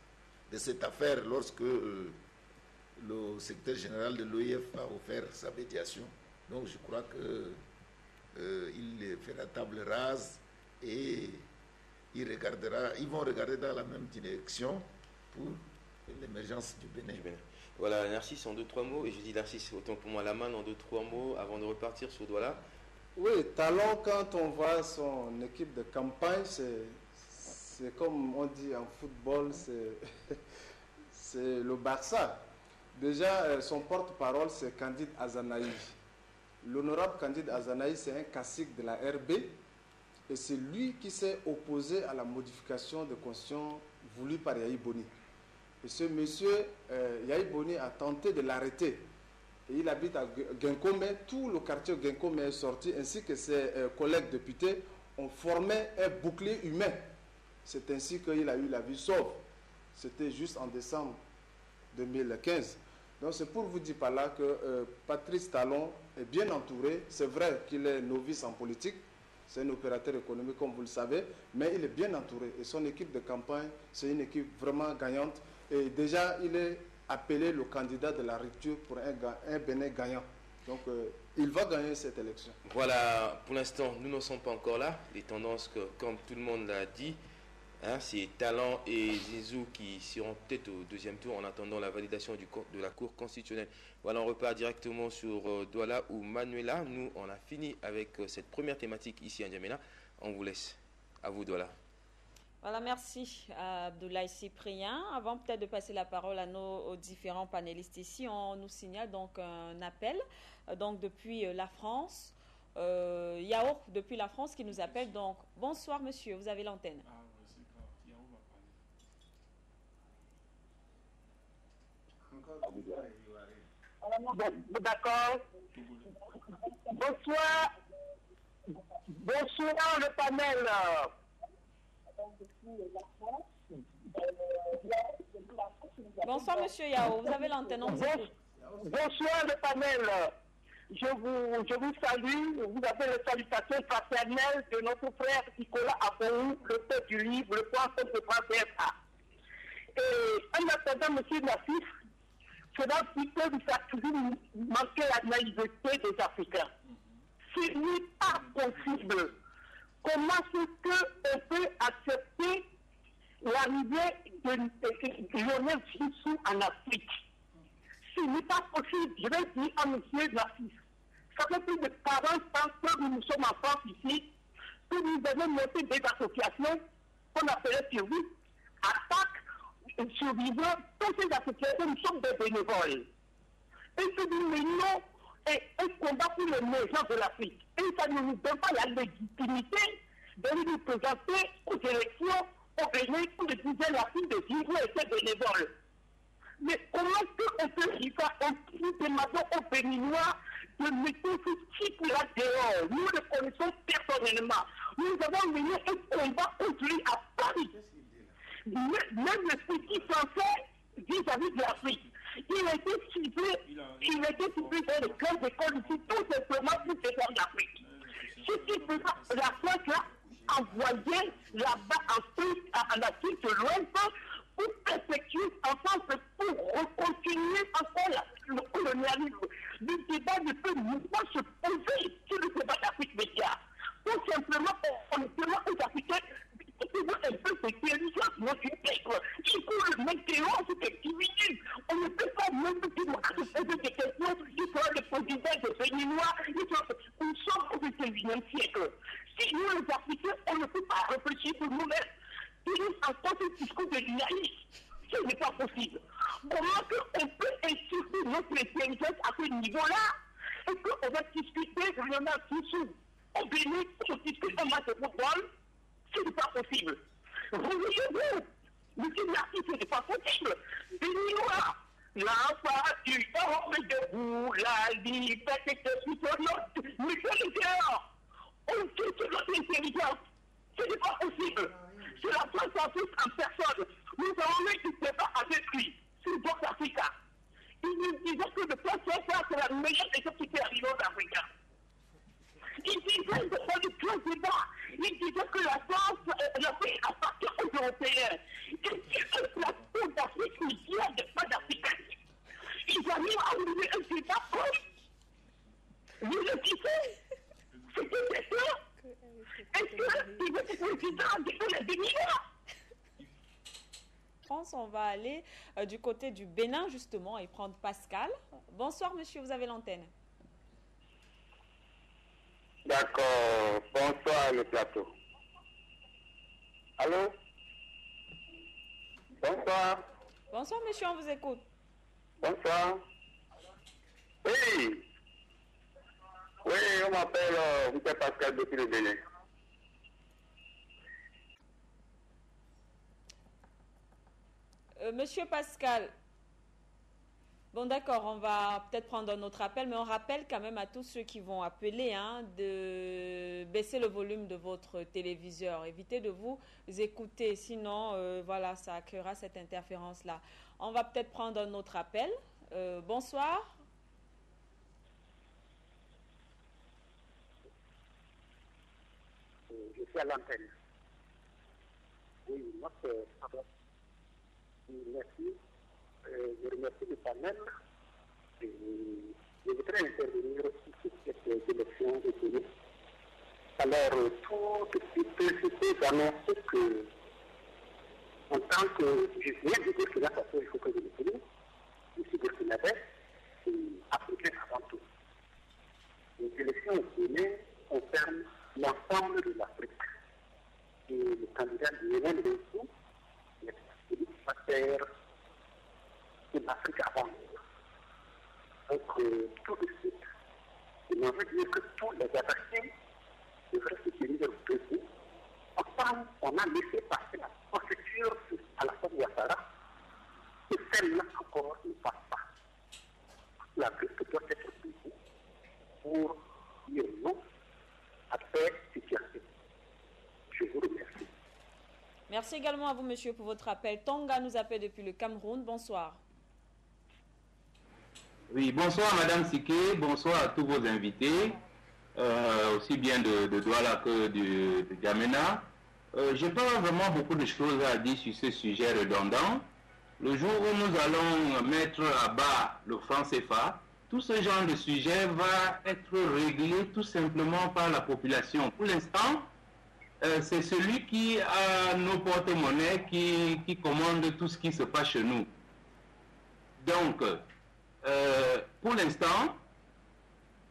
de cette affaire lorsque le secrétaire général de l'OIF a offert sa médiation. Donc, je crois qu'il fera table rase et ils vont regarder dans la même direction pour l'émergence du Bénin. Voilà, Narcisse, en 2-3 mots, et je dis Narcisse, autant pour moi la main en 2-3 mots avant de repartir sur Douala. Oui, Talon, quand on voit son équipe de campagne, c'est comme on dit en football, c'est le Barça. Déjà, son porte-parole, c'est Candide Azanaï. L'honorable Candide Azanaï, c'est un cacique de la RB, et c'est lui qui s'est opposé à la modification de constitution voulue par Yahi Boni. Et ce monsieur, Yahi Boni, a tenté de l'arrêter. Et il habite à Genkome. Tout le quartier Genkome est sorti, ainsi que ses collègues députés ont formé un bouclier humain. C'est ainsi qu'il a eu la vie sauve. C'était juste en décembre 2015. Donc c'est pour vous dire par là que Patrice Talon est bien entouré. C'est vrai qu'il est novice en politique. C'est un opérateur économique, comme vous le savez, mais il est bien entouré. Et son équipe de campagne, c'est une équipe vraiment gagnante. Et déjà, il est appelé le candidat de la rupture pour un Bénin gagnant. Donc, il va gagner cette élection. Voilà, pour l'instant, nous n'en sommes pas encore là. Les tendances, comme tout le monde l'a dit, c'est Talon et Zizou qui seront peut-être au deuxième tour en attendant la validation de la Cour constitutionnelle. Voilà, on repart directement sur Douala ou Manuela. Nous, on a fini avec cette première thématique ici à N'Djamena. On vous laisse. À vous, Douala. Voilà, merci à Abdoulaye Cyprien. Avant peut-être de passer la parole à nos différents panélistes ici, on nous signale donc un appel donc depuis la France. Yao, depuis la France, qui nous appelle. Donc, bonsoir monsieur, vous avez l'antenne. D'accord. Bonsoir le panel. Bonsoir monsieur Yao, vous avez l'antenne. Bonsoir le panel. Je vous salue. Vous avez les salutations fraternelles de notre frère Nicolas Abou, le père du livre, le poisson de France. Et en attendant monsieur Nassif, cela dit que vous avez toujours manqué la naïveté des Africains. Ce n'est pas possible. Comment est-ce qu'on peut accepter l'arrivée de Lionel Sissou en Afrique? Ce n'est pas possible. Je vais dire à M. Nassif, ça fait plus de 40 ans que nous sommes en France ici, que nous avons monté des associations qu'on appelait survie, attaque, survivants, toutes ces associations, nous sommes des bénévoles. Et que nous menons un combat pour l'émergence de l'Afrique. Et ça ne nous donne pas la légitimité de nous présenter aux élections au Bénin où je disais la fille de Giro était bénévole. Mais comment on peut dire ça? On dit demandons aux Béninois de mettre ce type-là dehors. Nous le connaissons personnellement. Nous avons mené un combat contre lui à Paris. Même le petit français vis-à-vis de l'Afrique. Il a été ciblé dans les grandes écoles ici, tout simplement pour se faire l'Afrique. Ce qui fait la France a envoyé là-bas en Afrique de l'Ouest pour perpétuer ensemble, pour recontinuer encore le colonialisme. Le débat ne peut pas se poser sur le débat d'Afrique média. Tout simplement, on demande aux Africains un peu de intelligence, notre peuple. Il faut le maintenir en cette activité. On ne peut pas même se poser des questions sur le président de Béninois. Nous sommes au XXIe siècle. Si nous, les Africains, on ne peut pas réfléchir pour nous-mêmes, tenir en compte ce discours de l'humanisme, ce n'est pas possible. Comment on peut insulter notre intelligence à ce niveau-là et qu'on va discuter vraiment tout au Bénin, on discute un match de football? Ce n'est pas possible. Réveillez-vous. Monsieur Marty, ce n'est pas possible. Béninois, l'enfant du homme debout, la liberté de tout notre. Mettez-le dehors. On quitte notre intelligence. Ce n'est pas possible. C'est la France en personne. Nous avons eu du débat avec lui sur Box Africa. Il nous disait que le plan c'est la meilleure des choses qui peut arriver aux Africains. Il disait il disait que la France, l'Afrique appartient aux Européens. Et c'est un plateau d'Afrique qui vient de pas d'Africains. Ils arrivent à ouvrir un débat comme vous le disiez. C'était ça. Est-ce qu'il veut être président de les Béninois? France, on va aller du côté du Bénin justement et prendre Pascal. Bonsoir monsieur, vous avez l'antenne. D'accord. Bonsoir le plateau. Allô? Bonsoir. Bonsoir monsieur, on vous écoute. Bonsoir. Oui. Oui, on m'appelle M. Pascal depuis le Bénin. Monsieur Pascal, bon d'accord, on va peut-être prendre un autre appel, mais on rappelle quand même à tous ceux qui vont appeler de baisser le volume de votre téléviseur. Évitez de vous écouter, sinon voilà, ça créera cette interférence-là. On va peut-être prendre un autre appel. Bonsoir. Je suis à l'antenne. Oui, moi c'est... Merci. Je remercie le panel. Je voudrais intervenir sur cette élection de Bénin. Alors, tout ce qui peut annoncer que, en tant que, je viens de dire que là, il faut que je le dise, je suis burkinabé, c'est africain avant tout. Les élections au Bénin concernent l'ensemble de l'Afrique. Et le candidat du Yémen, il va faire de l'Afrique avant. Donc, tout de suite, il m'a dire que tous les adversaires devraient se diriger au Bénin. Enfin, on a laissé passer la procédure à la fin de Ouattara, et celle-là encore ne passe pas. La Afrique doit être prise pour dire non à cette situation. Je vous remercie. Merci également à vous, monsieur, pour votre appel. Tonga nous appelle depuis le Cameroun. Bonsoir. Oui, bonsoir, Madame Siké. Bonsoir à tous vos invités, aussi bien de Douala que de N'Djamena. Je n'ai pas vraiment beaucoup de choses à dire sur ce sujet redondant. Le jour où nous allons mettre à bas le franc CFA, tout ce genre de sujet va être réglé tout simplement par la population. Pour l'instant, c'est celui qui a nos porte-monnaies qui commande tout ce qui se passe chez nous. Donc, pour l'instant,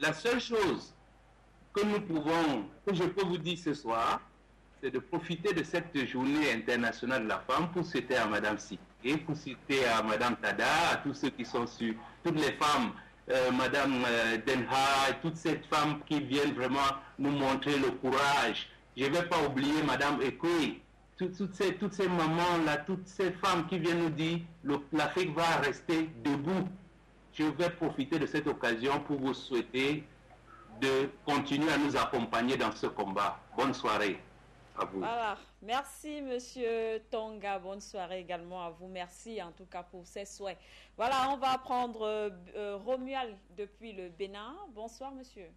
la seule chose que je peux vous dire ce soir, c'est de profiter de cette journée internationale de la femme pour citer à Madame Siké, pour citer à Madame Tada, à tous ceux qui sont sur, toutes les femmes, Madame Denha, toutes ces femmes qui viennent vraiment nous montrer le courage. Je ne vais pas oublier Madame Ekwe, toutes ces mamans-là, toutes ces femmes qui viennent nous dire l'Afrique va rester debout. Je vais profiter de cette occasion pour vous souhaiter de continuer à nous accompagner dans ce combat. Bonne soirée à vous. Voilà. Merci, Monsieur Tonga. Bonne soirée également à vous. Merci en tout cas pour ces souhaits. Voilà, on va prendre Romuald depuis le Bénin. Bonsoir, monsieur.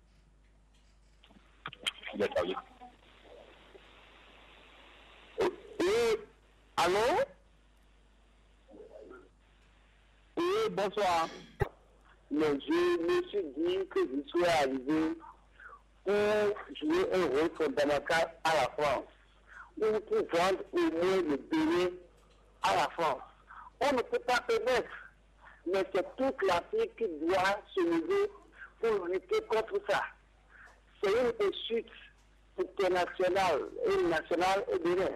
Allô? Oui, bonsoir. Mais je me suis dit que je suis arrivé pour jouer un rôle fondamental à la France, ou pour vendre au moins le Bénin à la France. On ne peut pas permettre, mais c'est toute l'Afrique qui doit se lever pour lutter contre ça. C'est une insulte internationale et nationale au Bénin.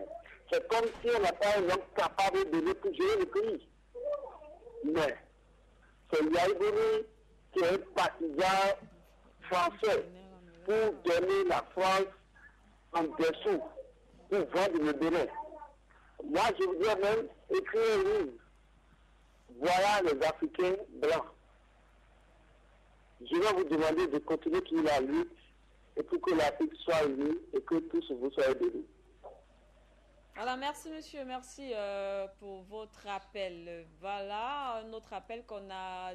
C'est comme si on n'a pas un homme capable de pour gérer le pays. Mais c'est Yaïbouni qui est un partisan français pour donner la France en dessous, pour vendre le Bénin. Moi, je voudrais même écrire un livre. Voilà les Africains blancs. Je vais vous demander de continuer qui la lutte et pour que l'Afrique soit unie et que tous vous soyez bénis. Alors, merci monsieur, merci pour votre appel. Voilà, un autre appel qu'on a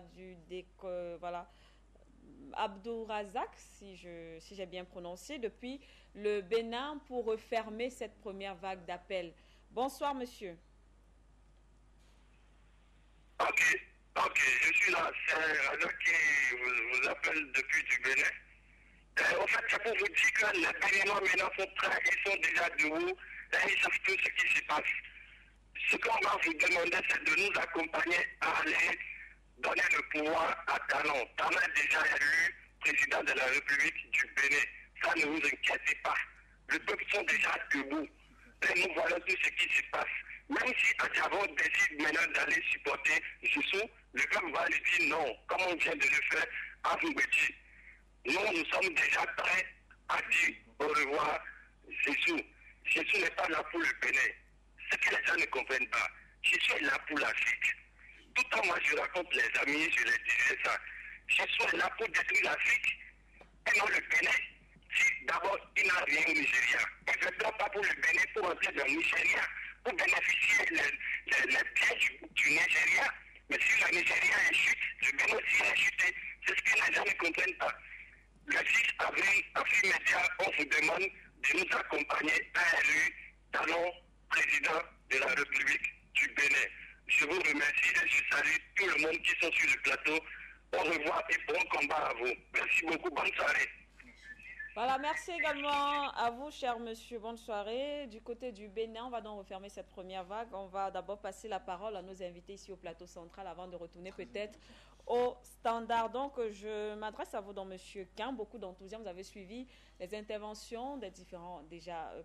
voilà, Abdourazak, si j'ai bien prononcé, depuis le Bénin pour refermer cette première vague d'appels. Bonsoir monsieur. Ok, je suis là, c'est Razak qui vous appelle depuis du Bénin. En fait, c'est pour vous dire que les Béninois maintenant sont prêts, ils sont déjà debout. Et ils savent tout ce qui se passe. Ce qu'on va vous demander, c'est de nous accompagner à aller donner le pouvoir à Talon. Talon est déjà élu président de la République du Bénin. Ça ne vous inquiétez pas. Le peuple sont déjà debout. Et nous voyons tout ce qui se passe. Même si Adjavon décide maintenant d'aller supporter Jussou, le peuple va lui dire non, comme on vient de le faire à Mbeki. Nous sommes déjà prêts à dire au revoir Jussou. Jésus n'est pas là pour le Bénin. Ce que les gens ne comprennent pas. Jésus est là pour l'Afrique. Tout le temps, moi, je raconte les amis, je les disais ça. Jésus est là pour détruire l'Afrique et non le Bénin. Si d'abord, il n'a rien au Nigeria. Il ne fait pas pour le Bénin pour entrer dans le Nigeria, pour bénéficier les biens du Nigeria. Mais si le Nigeria est chute, le Bénin aussi est chuté. C'est ce que les gens ne comprennent pas. Le 6 avril, à FIMEDIA, on vous demande de nous accompagner à élu Talon, président de la République du Bénin. Je vous remercie et je salue tout le monde qui sont sur le plateau. Au revoir et bon combat à vous. Merci beaucoup, bonne soirée. Voilà, merci également à vous, cher monsieur. Bonne soirée. Du côté du Bénin, on va donc refermer cette première vague. On va d'abord passer la parole à nos invités ici au plateau central avant de retourner peut-être au standard. Donc, je m'adresse à vous, donc, monsieur Kim. Beaucoup d'enthousiasme. Vous avez suivi les interventions des différents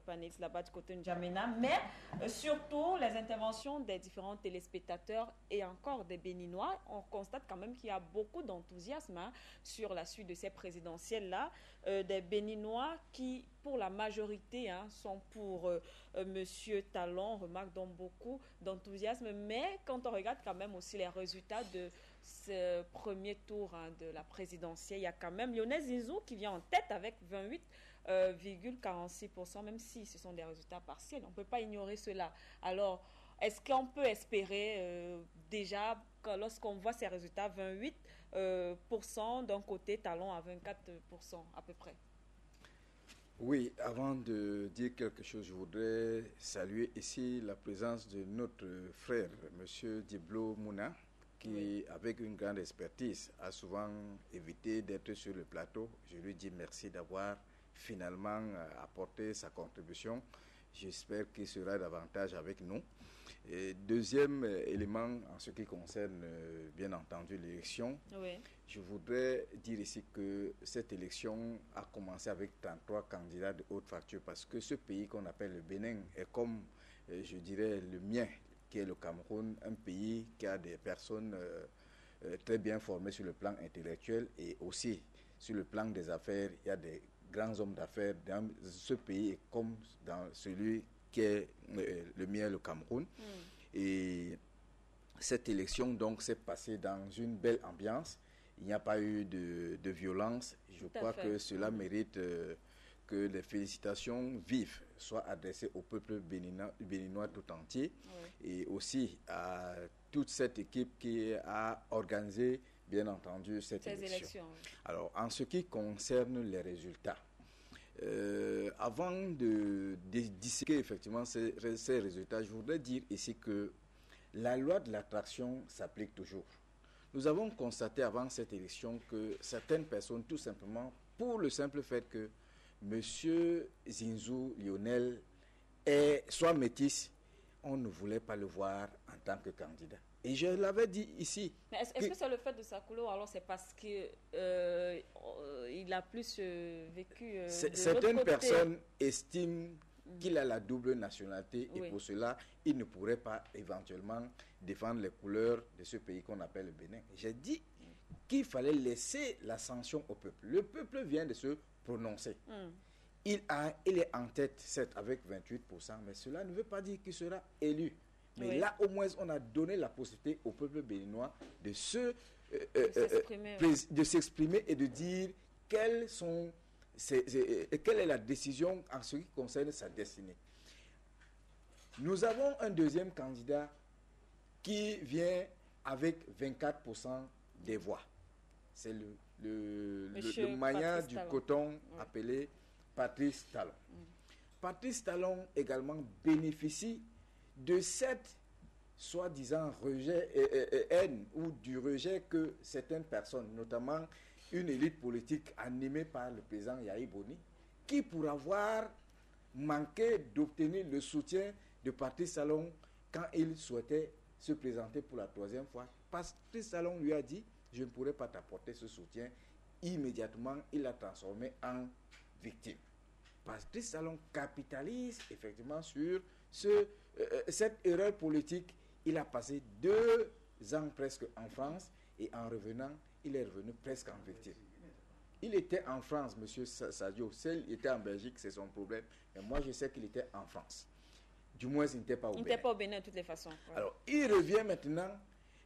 panélistes là-bas du côté de N'Djamena, mais surtout les interventions des différents téléspectateurs et encore des Béninois. On constate quand même qu'il y a beaucoup d'enthousiasme sur la suite de ces présidentielles-là. Des Béninois qui, pour la majorité, sont pour monsieur Talon. On remarque donc beaucoup d'enthousiasme, mais quand on regarde quand même aussi les résultats de ce premier tour de la présidentielle, il y a quand même Lionel Zinsou qui vient en tête avec 28,46%, même si ce sont des résultats partiels. On ne peut pas ignorer cela. Alors, est-ce qu'on peut espérer déjà, lorsqu'on voit ces résultats, 28% d'un côté, Talon à 24% à peu près? Oui, avant de dire quelque chose, je voudrais saluer ici la présence de notre frère, M. Diblo Mouna, qui, avec une grande expertise, a souvent évité d'être sur le plateau. Je lui dis merci d'avoir finalement apporté sa contribution. J'espère qu'il sera davantage avec nous. Et deuxième élément, en ce qui concerne, bien entendu, l'élection, je voudrais dire ici que cette élection a commencé avec 33 candidats de haute facture parce que ce pays qu'on appelle le Bénin est comme, je dirais, le mien, qui est le Cameroun, un pays qui a des personnes très bien formées sur le plan intellectuel et aussi sur le plan des affaires. Il y a des grands hommes d'affaires dans ce pays comme dans celui qui est le mien, le Cameroun. Et cette élection donc s'est passée dans une belle ambiance. Il n'y a pas eu de violence. Je crois que cela mérite que les félicitations vives soient adressées au peuple béninois tout entier et aussi à toute cette équipe qui a organisé, bien entendu, cette élection. Alors, en ce qui concerne les résultats, avant de disséquer effectivement ces résultats, je voudrais dire ici que la loi de l'attraction s'applique toujours. Nous avons constaté avant cette élection que certaines personnes, tout simplement, pour le simple fait que M. Zinzou Lionel soit métis, on ne voulait pas le voir en tant que candidat. Et je l'avais dit ici. Mais est-ce que c'est le fait de sa couleur, alors c'est parce qu'il a plus vécu certaines personnes estiment qu'il a la double nationalité et pour cela, il ne pourrait pas éventuellement défendre les couleurs de ce pays qu'on appelle le Bénin. J'ai dit qu'il fallait laisser la sanction au peuple. Le peuple vient de se prononcer. Il est en tête, certes, avec 28%, mais cela ne veut pas dire qu'il sera élu. Mais là, au moins, on a donné la possibilité au peuple béninois de s'exprimer et de dire quelle est la décision en ce qui concerne sa destinée. Nous avons un deuxième candidat qui vient avec 24% des voix. C'est le maillard du coton appelé Patrice Talon. Patrice Talon également bénéficie de cette soi-disant rejet, haine ou du rejet que certaines personnes, notamment une élite politique animée par le président Yahi Boni, qui pour avoir manqué d'obtenir le soutien de Patrice Talon quand il souhaitait se présenter pour la 3e fois, Patrice Talon lui a dit « Je ne pourrai pas t'apporter ce soutien ». Immédiatement, il l'a transformé en victime. Patrice Talon capitalise effectivement sur cette erreur politique. Il a passé 2 ans presque en France et en revenant, il est revenu presque en victime. Il était en France, M. Sadio. S'il était en Belgique, c'est son problème. Mais moi, je sais qu'il était en France. Du moins, il n'était pas au Bénin. Il n'était pas au Bénin de toutes les façons. Alors, il revient maintenant.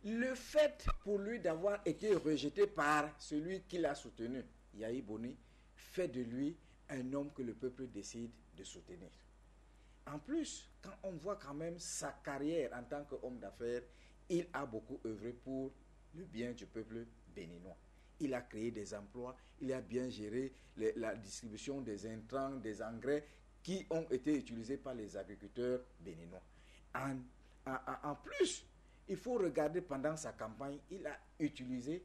Le fait pour lui d'avoir été rejeté par celui qui l'a soutenu, Yahi Boni, fait de lui un homme que le peuple décide de soutenir. En plus, quand on voit quand même sa carrière en tant qu'homme d'affaires, il a beaucoup œuvré pour le bien du peuple béninois. Il a créé des emplois, il a bien géré la distribution des intrants, des engrais qui ont été utilisés par les agriculteurs béninois. En plus, il faut regarder pendant sa campagne, il a utilisé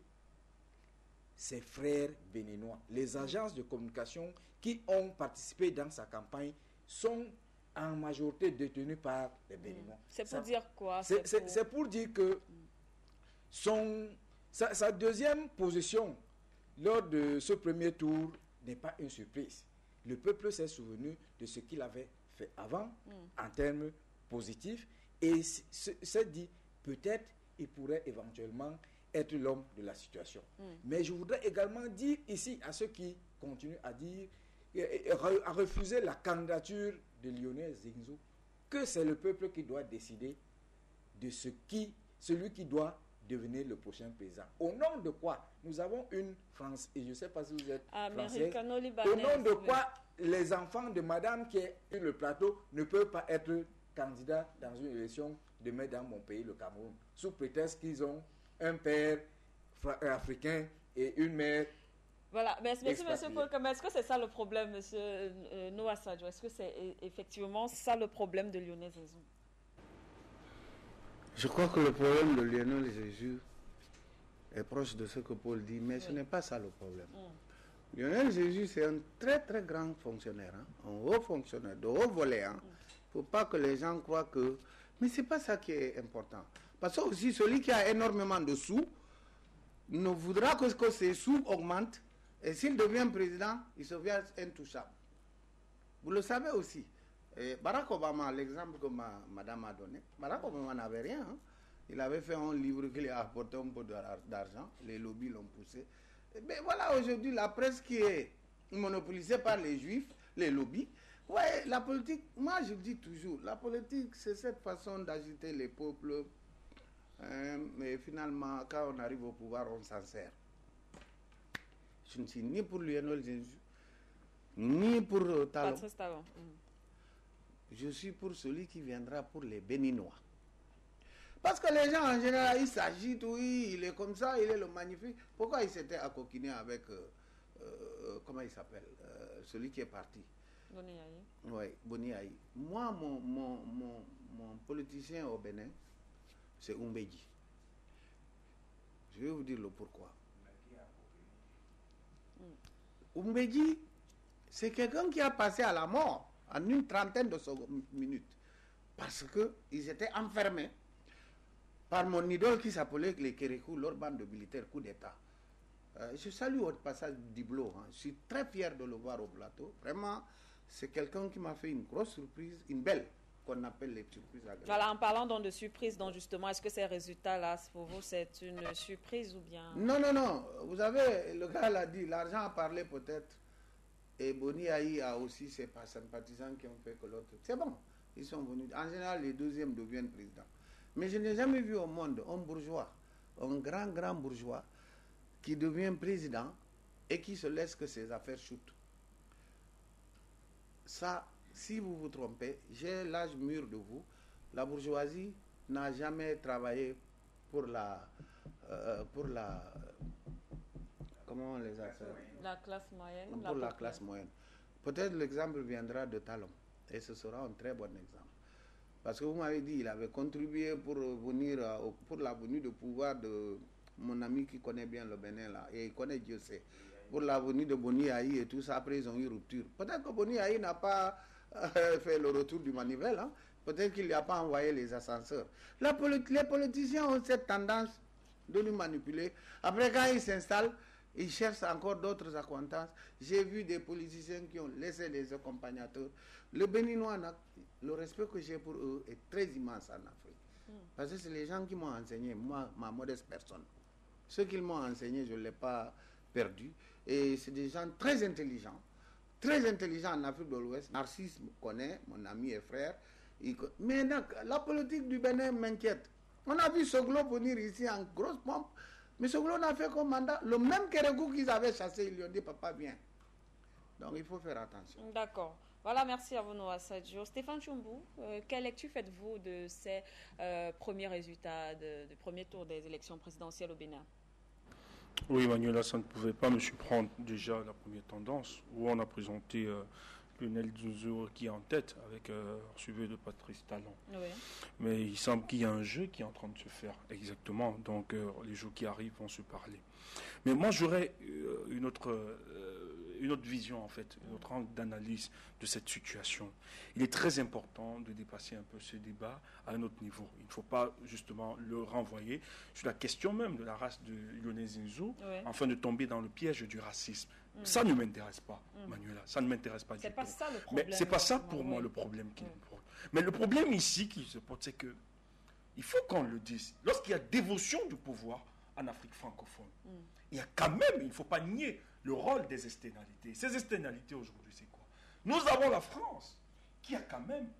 ses frères béninois. Les agences de communication qui ont participé dans sa campagne sont en majorité détenues par les Béninois. C'est pour dire quoi? C'est pour dire que sa deuxième position lors de ce premier tour n'est pas une surprise. Le peuple s'est souvenu de ce qu'il avait fait avant en termes positifs et s'est dit peut-être il pourrait éventuellement être l'homme de la situation. Mais je voudrais également dire ici à ceux qui continuent à dire, à refuser la candidature de Lionel Zinzou, que c'est le peuple qui doit décider de celui qui doit devenir le prochain président. Au nom de quoi nous avons une France, et je ne sais pas si vous êtes français, au nom de quoi les enfants de madame qui est sur le plateau ne peuvent pas être candidats dans une élection demain dans mon pays, le Cameroun, sous prétexte qu'ils ont un père africain et une mère. Voilà, merci M. Paul. Mais est-ce que c'est ça le problème, M. Noah Sadio? Est-ce que c'est effectivement ça le problème de Lionel Zinzou? Je crois que le problème de Lionel Zinzou est proche de ce que Paul dit, mais ce n'est pas ça le problème. Lionel Zinzou, c'est un très très grand fonctionnaire, un haut fonctionnaire, de haut volet. Il ne faut pas que les gens croient que... Mais ce n'est pas ça qui est important. Parce que aussi, celui qui a énormément de sous ne voudra que ses sous augmentent. Et s'il devient président, il se devient intouchable. Vous le savez aussi. Et Barack Obama, l'exemple que madame a donné, Barack Obama n'avait rien. Il avait fait un livre qui lui a apporté un peu d'argent. Les lobbies l'ont poussé. Mais voilà, aujourd'hui, la presse qui est monopolisée par les juifs, les lobbies, Ouais, la politique, moi je dis toujours, la politique c'est cette façon d'agiter les peuples, mais finalement quand on arrive au pouvoir on s'en sert. Je ne suis ni pour Lionel Zinsou, ni pour Talon. Patrice Talon. Je suis pour celui qui viendra pour les Béninois. Parce que les gens en général, ils s'agitent, oui, il est comme ça, il est le magnifique. Pourquoi il s'était accoquiné avec, comment il s'appelle, celui qui est parti? Boni Ayi. Oui, Boni Ayi. Moi, mon politicien au Bénin, c'est Umbedji. Je vais vous dire le pourquoi. Umbedji, c'est quelqu'un qui a passé à la mort en une trentaine de minutes. Parce qu'ils étaient enfermés par mon idole qui s'appelait les Kérékou, leur bande de militaires, coup d'État. Je salue au passage Diblo. Je suis très fier de le voir au plateau. Vraiment, c'est quelqu'un qui m'a fait une grosse surprise, une belle, qu'on appelle les surprises agréables. Voilà, en parlant donc de surprise, donc justement, est-ce que ces résultats-là, pour vous, c'est une surprise ou bien... Non, non, non. Vous savez, le gars l'a dit, l'argent a parlé peut-être. Et Boni Ayi a aussi ses sympathisants qui ont fait que l'autre... C'est bon, ils sont venus. En général, les deuxièmes deviennent présidents. Mais je n'ai jamais vu au monde un bourgeois, un grand bourgeois, qui devient président et qui se laisse que ses affaires chutent. Ça, si vous vous trompez, j'ai l'âge mûr de vous. La bourgeoisie n'a jamais travaillé pour la comment on les appelle? La classe moyenne. Pour la classe moyenne. Peut-être l'exemple viendra de Talon et ce sera un très bon exemple. Parce que vous m'avez dit, il avait contribué pour la venue de pouvoir de mon ami qui connaît bien le Bénin là, et il connaît Dieu sait. Pour la venue de Boni Ayi et tout ça, après ils ont eu rupture. Peut-être que Boni Ayi n'a pas fait le retour du manivelle, hein? Peut-être qu'il n'a pas envoyé les ascenseurs. Les politiciens ont cette tendance de nous manipuler. Après, quand ils s'installent, ils cherchent encore d'autres accointances. J'ai vu des politiciens qui ont laissé les accompagnateurs. Le Béninois, le respect que j'ai pour eux est très immense en Afrique. Parce que c'est les gens qui m'ont enseigné, moi, ma modeste personne. Ce qu'ils m'ont enseigné, je ne l'ai pas perdu. Et c'est des gens très intelligents en Afrique de l'Ouest. Narcisse me connaît, mon ami et frère. Mais la politique du Bénin m'inquiète. On a vu Soglo venir ici en grosse pompe. Mais Soglo n'a fait comme mandat. Le même Kérékou qu'ils avaient chassé, ils lui ont dit, papa, viens. Donc il faut faire attention. D'accord. Voilà, merci à vous, Noah Sadio. Stéphane Tchombou, quelle lecture faites-vous de ces premiers résultats du premier tour des élections présidentielles au Bénin? Oui, Manuela, ça ne pouvait pas me surprendre. Déjà, la première tendance, où on a présenté Lionel Zinsou qui est en tête, avec suivi de Patrice Talon. Oui. Mais il semble qu'il y a un jeu qui est en train de se faire, exactement. Donc, les jours qui arrivent vont se parler. Mais moi, j'aurais une autre vision, en fait, une autre angle d'analyse de cette situation. Il est très important de dépasser un peu ce débat à un autre niveau. Il ne faut pas, justement, le renvoyer sur la question même de la race de Lionel Zinsou, afin de tomber dans le piège du racisme. Ça ne m'intéresse pas, Manuela. Ça ne m'intéresse pas du tout. C'est pas ça le problème. Mais c'est pas ça, pour moi, le problème qui me pose. Mais le problème ici qui se pose, c'est que il faut qu'on le dise. Lorsqu'il y a dévotion du pouvoir en Afrique francophone, il y a quand même, il ne faut pas nier le rôle des externalités. Ces externalités aujourd'hui, c'est quoi? Nous avons la France qui a quand même,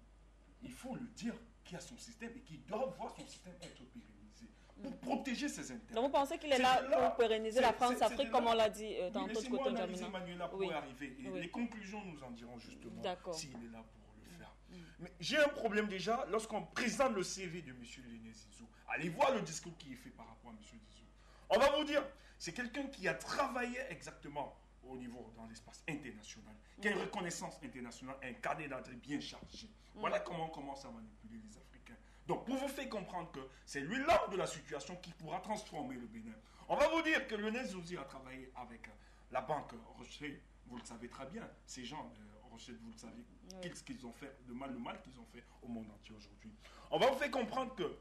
il faut le dire, qui a son système et qui doit voir son système être pérennisé pour protéger ses intérêts. Donc vous pensez qu'il est là pour pérenniser la France-Afrique, comme on l'a dit tantôt de côté Laissez-moi Manuela pour arriver. Et les conclusions nous en diront justement s'il est là pour le faire. Mais j'ai un problème déjà lorsqu'on présente le CV de M. Lionel Zinsou. Allez voir le discours qui est fait par rapport à M. Zinsou. On va vous dire, c'est quelqu'un qui a travaillé exactement au niveau dans l'espace international, qui a une reconnaissance internationale, un cadet d'entrée bien chargé. Voilà comment on commence à manipuler les Africains. Donc, pour vous faire comprendre que c'est lui l'homme de la situation qui pourra transformer le Bénin. On va vous dire que Lionel Zinsou a travaillé avec la banque Rothschild. Vous le savez très bien, ces gens de Rothschild, vous le savez, ce qu'ils ont fait, le mal qu'ils ont fait au monde entier aujourd'hui. On va vous faire comprendre que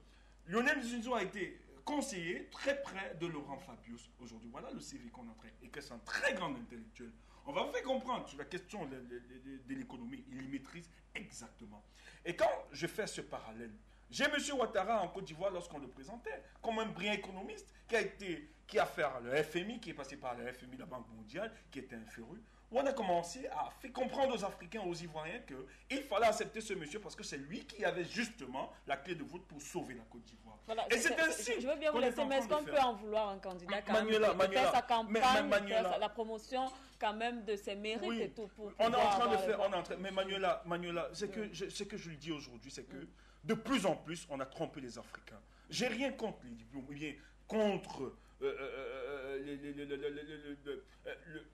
Lionel Zinsou a été conseiller très près de Laurent Fabius aujourd'hui. Voilà le CV qu'on a traité et que c'est un très grand intellectuel. On va vous faire comprendre sur la question de l'économie. Il y maîtrise exactement. Et quand je fais ce parallèle, j'ai M. Ouattara en Côte d'Ivoire lorsqu'on le présentait comme un brillant économiste qui a fait le FMI, qui est passé par le FMI, la Banque mondiale, qui était un féru. on a commencé à faire comprendre aux Africains, aux Ivoiriens qu'il fallait accepter ce monsieur parce que c'est lui qui avait justement la clé de voûte pour sauver la Côte d'Ivoire. Voilà, et c'est ainsi. Je veux bien vous laisser, mais est-ce qu'on peut en vouloir un candidat quand même faire sa campagne, faire la promotion quand même de ses mérites et tout pour on est en train de faire, mais Manuela, ce que je lui dis aujourd'hui, c'est que de plus en plus, on a trompé les Africains. J'ai rien contre les diplômes, bien contre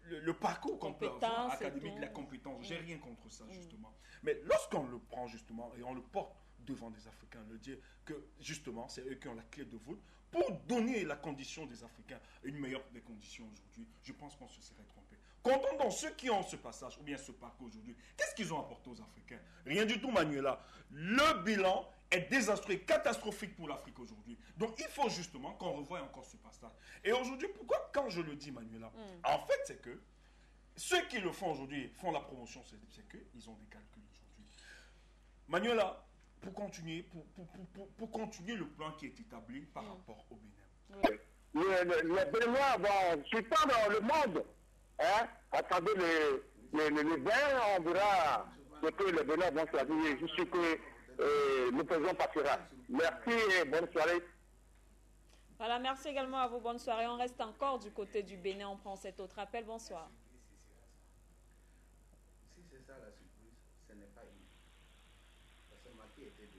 le parcours qu'on peut avoir académique, la compétence. J'ai rien contre ça, justement. Mais lorsqu'on le prend, justement, et on le porte devant des Africains, le dire que, justement, c'est eux qui ont la clé de voûte pour donner la condition des Africains, une meilleure des conditions aujourd'hui, je pense qu'on se serait trompé. Comptons dans ceux qui ont ce passage, ou bien ce parcours aujourd'hui, qu'est-ce qu'ils ont apporté aux Africains? Rien du tout, Manuela. Le bilan est désastreux, catastrophique pour l'Afrique aujourd'hui. Donc, il faut justement qu'on revoie encore ce passage. Et aujourd'hui, pourquoi, quand je le dis, Manuela, en fait, c'est que ceux qui le font aujourd'hui, font la promotion, c'est qu'ils ont des calculs aujourd'hui. Manuela, pour continuer le plan qui est établi par rapport au Bénin. Les Béninois vont surprendre dans le monde. Hein? Attendez le bain, on verra ce que les Béninois vont choisir. Je suis que le président passera. Merci et bonne soirée. Voilà, merci également à vous. Bonne soirée. On reste encore du côté du Bénin. On prend cet autre appel. Bonsoir. Si c'est ça la surprise, ce n'est pas une.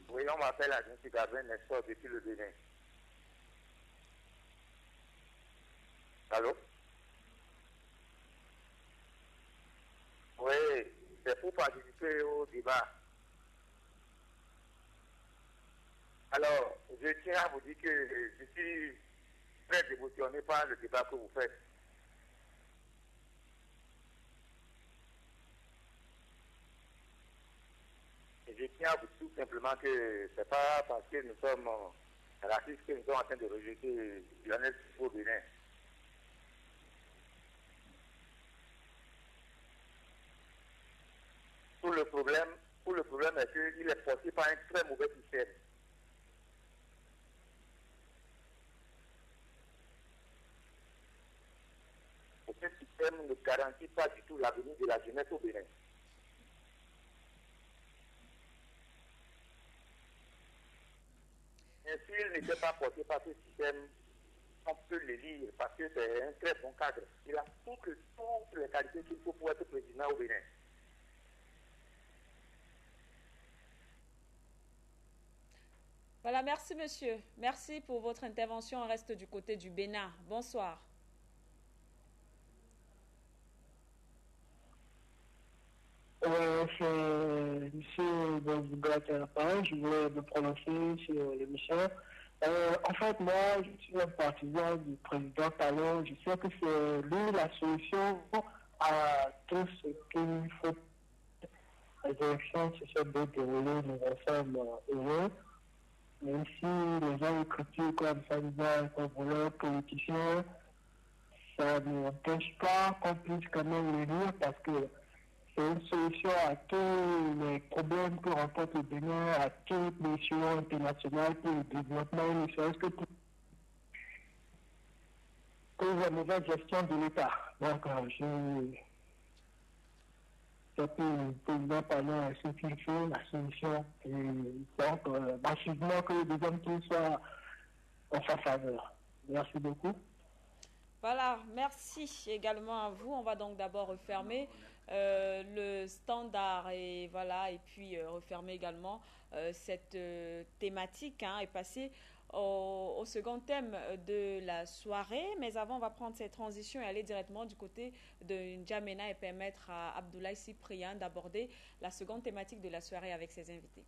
Oui, on m'appelle Agnetti Gabin Nestor depuis le Bénin. Allô? Oui, c'est pour participer au débat. Alors, je tiens à vous dire que je suis très émotionné par le débat que vous faites. Je tiens à vous dire tout simplement que ce n'est pas parce que nous sommes racistes que nous sommes en train de rejeter Lionel au Bénin. Tout le problème est qu'il est porté par un très mauvais système. Ce système ne garantit pas du tout l'avenir de la jeunesse au Bénin. Et s'il n'était pas porté par ce système, on peut le lire parce que c'est un très bon cadre. Il a toutes les qualités qu'il faut pour être président au Bénin. Voilà, merci monsieur. Merci pour votre intervention. On reste du côté du Bénin. Bonsoir. C'est M. Bonzougat à la page. Je voulais me prononcer sur l'émission. En fait, moi, je suis un partisan du président Talon. Je sais que c'est lui la solution à tout ce qu'il faut. Les élections se sont déroulées, nous en sommes heureux. Même si les gens critiquent comme ça, disant qu'on voulait politicien, ça n'empêche pas qu'on puisse quand même le dire parce que c'est une solution à tous les problèmes que rencontre le Bénin, à toutes les missions internationales pour le développement, ne serait-ce que pour la mauvaise gestion de l'État. Donc, c'est que le président parlant ce qu'il faut, la solution, et donc, massivement que le deuxième tour soit en sa faveur. Merci beaucoup. Voilà, merci également à vous. On va donc d'abord refermer le standard et voilà, et puis refermer également cette thématique et passer au second thème de la soirée. Mais avant, on va prendre cette transition et aller directement du côté de N'Djamena et permettre à Abdoulaye Cyprien d'aborder la seconde thématique de la soirée avec ses invités.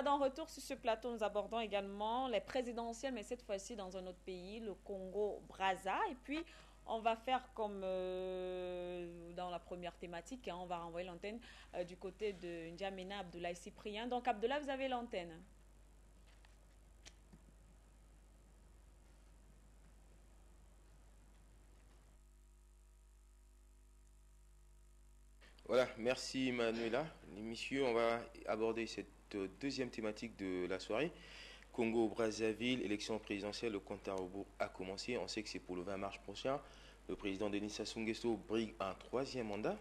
En retour sur ce plateau, nous abordons également les présidentielles, mais cette fois-ci dans un autre pays, le Congo-Brazza. Et puis, On va faire comme dans la première thématique, hein, on va renvoyer l'antenne du côté de N'Djamena Abdoulaye Cyprien. Donc Abdoulaye, vous avez l'antenne. Voilà, merci Manuela. Messieurs, on va aborder cette deuxième thématique de la soirée. Congo-Brazzaville, élection présidentielle, le compte à rebours a commencé. On sait que c'est pour le 20 mars prochain. Le président Denis Sassou Nguesso brigue un 3e mandat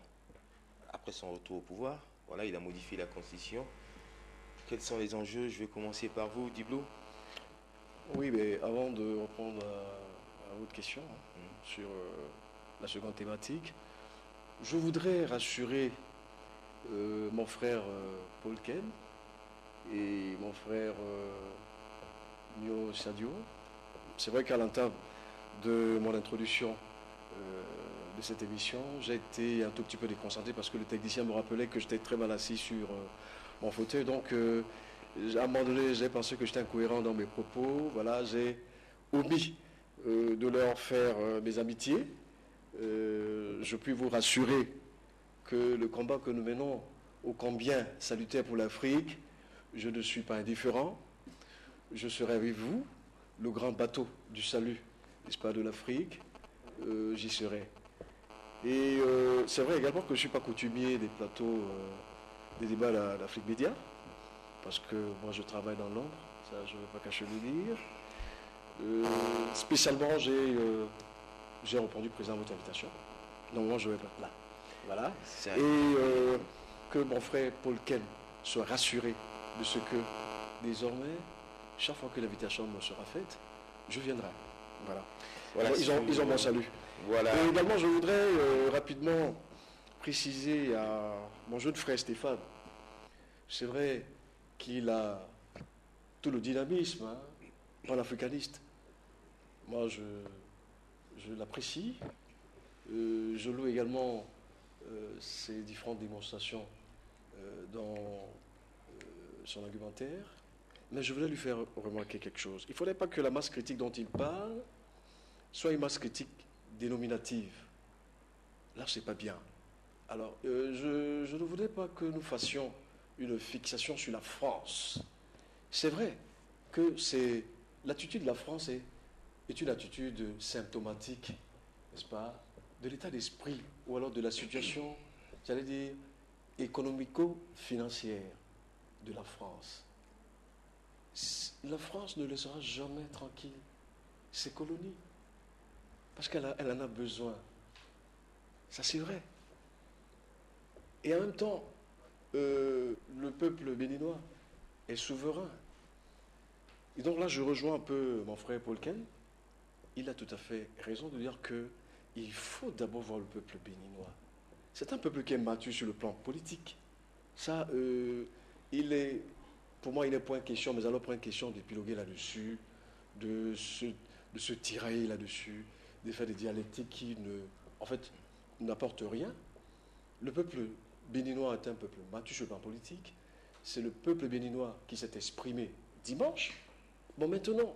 après son retour au pouvoir. Voilà, il a modifié la constitution. Quels sont les enjeux? Je vais commencer par vous, Diblo. Oui, mais avant de répondre à votre question sur la seconde thématique, je voudrais rassurer mon frère Paul Ken et mon frère Nyo Sadio. C'est vrai qu'à l'entame de mon introduction de cette émission, j'ai été un tout petit peu déconcentré parce que le technicien me rappelait que j'étais très mal assis sur mon fauteuil. Donc, à un moment donné, j'ai pensé que j'étais incohérent dans mes propos. Voilà, j'ai omis de leur faire mes amitiés. Je puis vous rassurer que le combat que nous menons, ô combien salutaire pour l'Afrique, je ne suis pas indifférent. Je serai avec vous, le grand bateau du salut, n'est-ce pas, de l'Afrique, j'y serai. Et c'est vrai également que je ne suis pas coutumier des plateaux, des débats à l'Afrique Média, parce que moi je travaille dans l'ombre, ça je ne vais pas cacher le dire. Spécialement, j'ai répondu présent à votre invitation. Donc moi je vais être là. Voilà. Et que mon frère Paul Ken soit rassuré de ce que désormais, chaque fois que l'invitation me sera faite, je viendrai. Voilà. Ils ont mon salut. Voilà. Et également, je voudrais rapidement préciser à mon jeune frère Stéphane, c'est vrai qu'il a tout le dynamisme panafricaniste. Moi, je l'apprécie. Je loue également ses différentes démonstrations dans son argumentaire. Mais je voulais lui faire remarquer quelque chose. Il ne faudrait pas que la masse critique dont il parle soit une masse critique dénominative. Là, c'est pas bien. Alors, je ne voudrais pas que nous fassions une fixation sur la France. C'est vrai que l'attitude de la France est une attitude symptomatique, n'est-ce pas, de l'état d'esprit ou alors de la situation, j'allais dire, économico-financière de la France. La France ne laissera jamais tranquille ses colonies, parce qu'elle en a besoin. Ça, c'est vrai. Et en même temps, le peuple béninois est souverain. Et donc là, je rejoins un peu mon frère Paul Ken. Il a tout à fait raison de dire qu'il faut d'abord voir le peuple béninois. C'est un peuple qui est mature sur le plan politique. Ça, pour moi, il n'est point question, mais alors point question d'épiloguer là-dessus, de se tirailler là-dessus, de faire des dialectiques qui, en fait, n'apportent rien. Le peuple béninois est un peuple mature sur le plan politique. C'est le peuple béninois qui s'est exprimé dimanche. Bon, maintenant,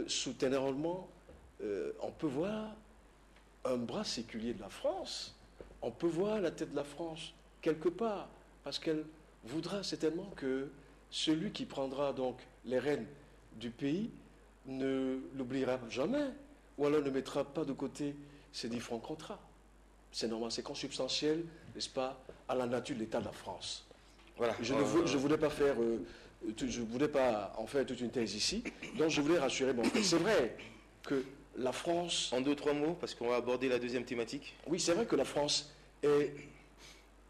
souterrainement, on peut voir un bras séculier de la France. On peut voir la tête de la France quelque part, parce qu'elle voudra certainement que celui qui prendra donc les rênes du pays ne l'oubliera jamais, ou alors ne mettra pas de côté ces différents contrats. C'est normal, c'est consubstantiel, n'est-ce pas, à la nature de l'État de la France. Voilà. Je ne voulais pas faire, je voulais pas en faire toute une thèse ici, donc je voulais rassurer mon frère. C'est vrai que la France... En 2-3 mots, parce qu'on va aborder la deuxième thématique. Oui, c'est vrai que la France est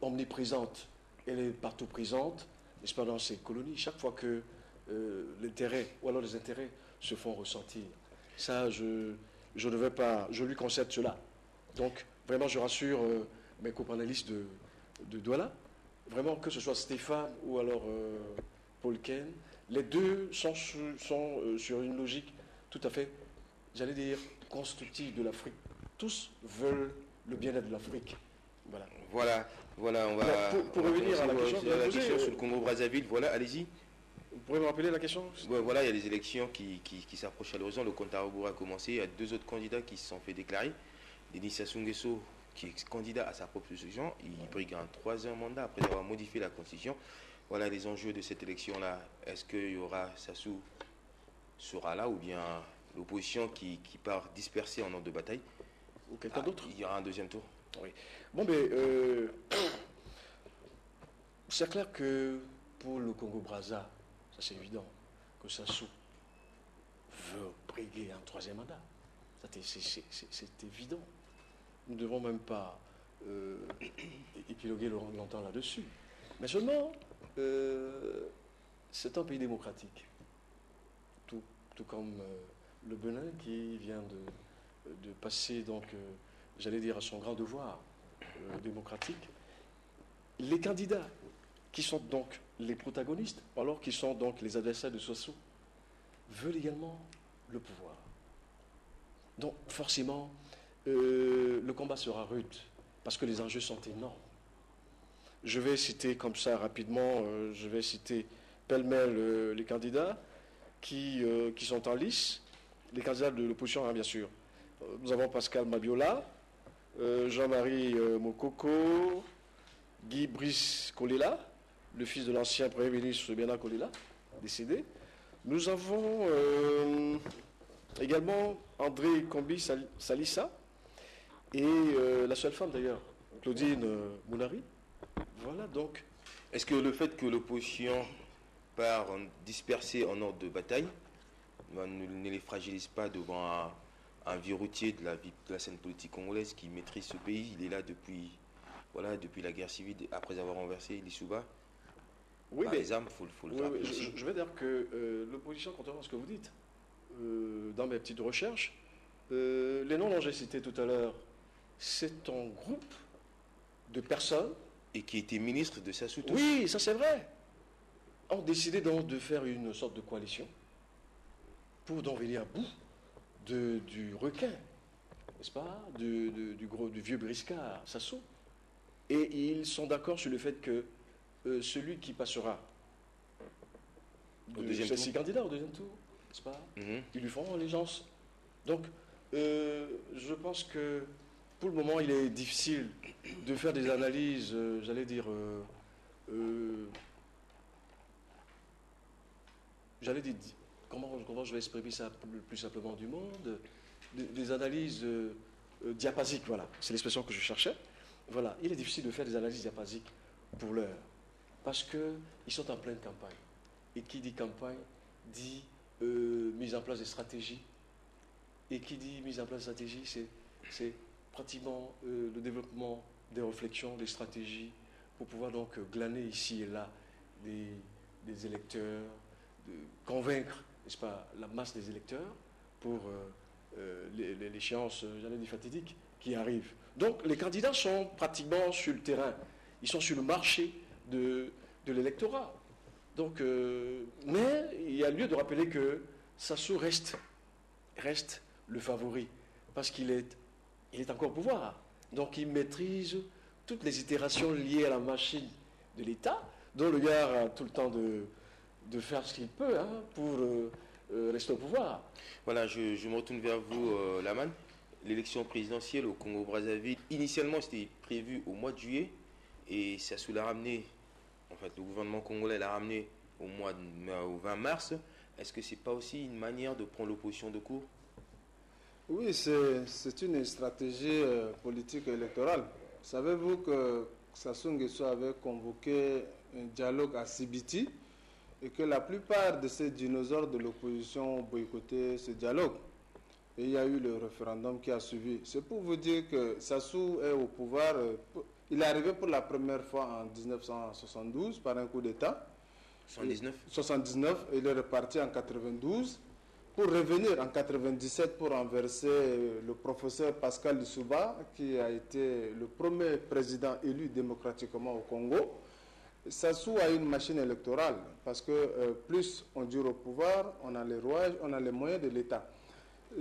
omniprésente, elle est partout présente, n'est-ce pas, dans ses colonies, chaque fois que l'intérêt, ou alors les intérêts se font ressentir. Ça, je ne vais pas, je lui concède cela. Donc, vraiment, je rassure mes copanélistes de Douala, vraiment, que ce soit Stéphane ou alors Paul Ken, les deux sont sur une logique tout à fait, j'allais dire, constructive de l'Afrique. Tous veulent le bien-être de l'Afrique. Voilà. Voilà, on va... Pour revenir à la question sur le Congo-Brazzaville, voilà, allez-y. Vous pourrez me rappeler la question? Voilà, il y a des élections qui s'approchent à l'horizon. Le compte à rebours a commencé. Il y a 2 autres candidats qui se sont fait déclarer. Denis Sassou Nguesso, qui est candidat à sa propre succession, il brigue un 3e mandat après avoir modifié la Constitution. Voilà les enjeux de cette élection-là. Est-ce qu'il y aura Sassou sera là ou bien l'opposition qui part dispersée en ordre de bataille? Ou quelqu'un d'autre? Il y aura un 2e tour. Oui. Bon, mais c'est clair que pour le Congo-Brazza, ça c'est évident, que Sassou veut briguer un 3e mandat. C'est évident. Nous ne devons même pas épiloguer longtemps là-dessus. Mais seulement, c'est un pays démocratique. Tout comme le Bénin qui vient de passer, donc, j'allais dire, à son grand devoir démocratique. Les candidats qui sont donc les protagonistes, alors qui sont donc les adversaires de Sassou, veulent également le pouvoir. Donc forcément, le combat sera rude, parce que les enjeux sont énormes. Je vais citer comme ça rapidement, je vais citer pêle-mêle les candidats qui sont en lice, les candidats de l'opposition, hein, bien sûr. Nous avons Pascal Mabiola, Jean-Marie Mokoko, Guy Brice Kolela, le fils de l'ancien Premier ministre Bernard Kolela, décédé. Nous avons également André Kombi Salissa et la seule femme d'ailleurs, Claudine Mounari. Voilà donc. Est-ce que le fait que l'opposition part dispersée en ordre de bataille ne les fragilise pas devant un viroutier de la scène politique congolaise qui maîtrise ce pays? Il est là depuis la guerre civile, après avoir renversé l'Issouba. Oui, mais les armes, faut le rappeler aussi. Je vais dire que l'opposition, contrairement à ce que vous dites, dans mes petites recherches, les noms dont j'ai cités tout à l'heure, c'est un groupe de personnes. Et qui était ministre de Sassou. Oui, ça c'est vrai. Ont décidé donc de faire une sorte de coalition pour donc venir à bout du requin, n'est-ce pas, du vieux briscard Sassou. Et ils sont d'accord sur le fait que celui qui passera de ces 6 candidats au 2e tour, n'est-ce pas, ils lui feront allégeance. Donc, je pense que pour le moment, il est difficile de faire des analyses, j'allais dire, comment je vais exprimer ça le plus simplement du monde, des analyses diapasiques, voilà, c'est l'expression que je cherchais. Voilà, il est difficile de faire des analyses diapasiques pour l'heure, parce qu'ils sont en pleine campagne. Et qui dit campagne, dit mise en place des stratégies. Et qui dit mise en place de stratégies, c'est pratiquement le développement des réflexions, des stratégies, pour pouvoir donc glaner ici et là des électeurs, de convaincre, n'est-ce pas, la masse des électeurs pour l'échéance, j'allais dire, fatidique qui arrive. Donc les candidats sont pratiquement sur le terrain, ils sont sur le marché de l'électorat. Donc, mais il y a lieu de rappeler que Sassou reste le favori, parce qu'il est encore au pouvoir. Donc il maîtrise toutes les itérations liées à la machine de l'État, dont le gars a tout le temps de faire ce qu'il peut pour rester au pouvoir. Voilà, je me retourne vers vous, Laman. L'élection présidentielle au Congo-Brazzaville, initialement c'était prévu au mois de juillet, et Sassou l'a ramené, en fait le gouvernement congolais l'a ramené au 20 mars. Est-ce que c'est pas aussi une manière de prendre l'opposition de court? Oui, c'est une stratégie politique électorale. Savez-vous que Sassou Nguesso avait convoqué un dialogue à Sibiti et que la plupart de ces dinosaures de l'opposition ont boycotté ce dialogue? Et il y a eu le référendum qui a suivi. C'est pour vous dire que Sassou est au pouvoir. Il est arrivé pour la première fois en 1972 par un coup d'État. 79. Il est reparti en 92 pour revenir en 97 pour renverser le professeur Pascal Lissouba, qui a été le premier président élu démocratiquement au Congo. Sassou a une machine électorale parce que plus on dure au pouvoir, on a les rouages, on a les moyens de l'État.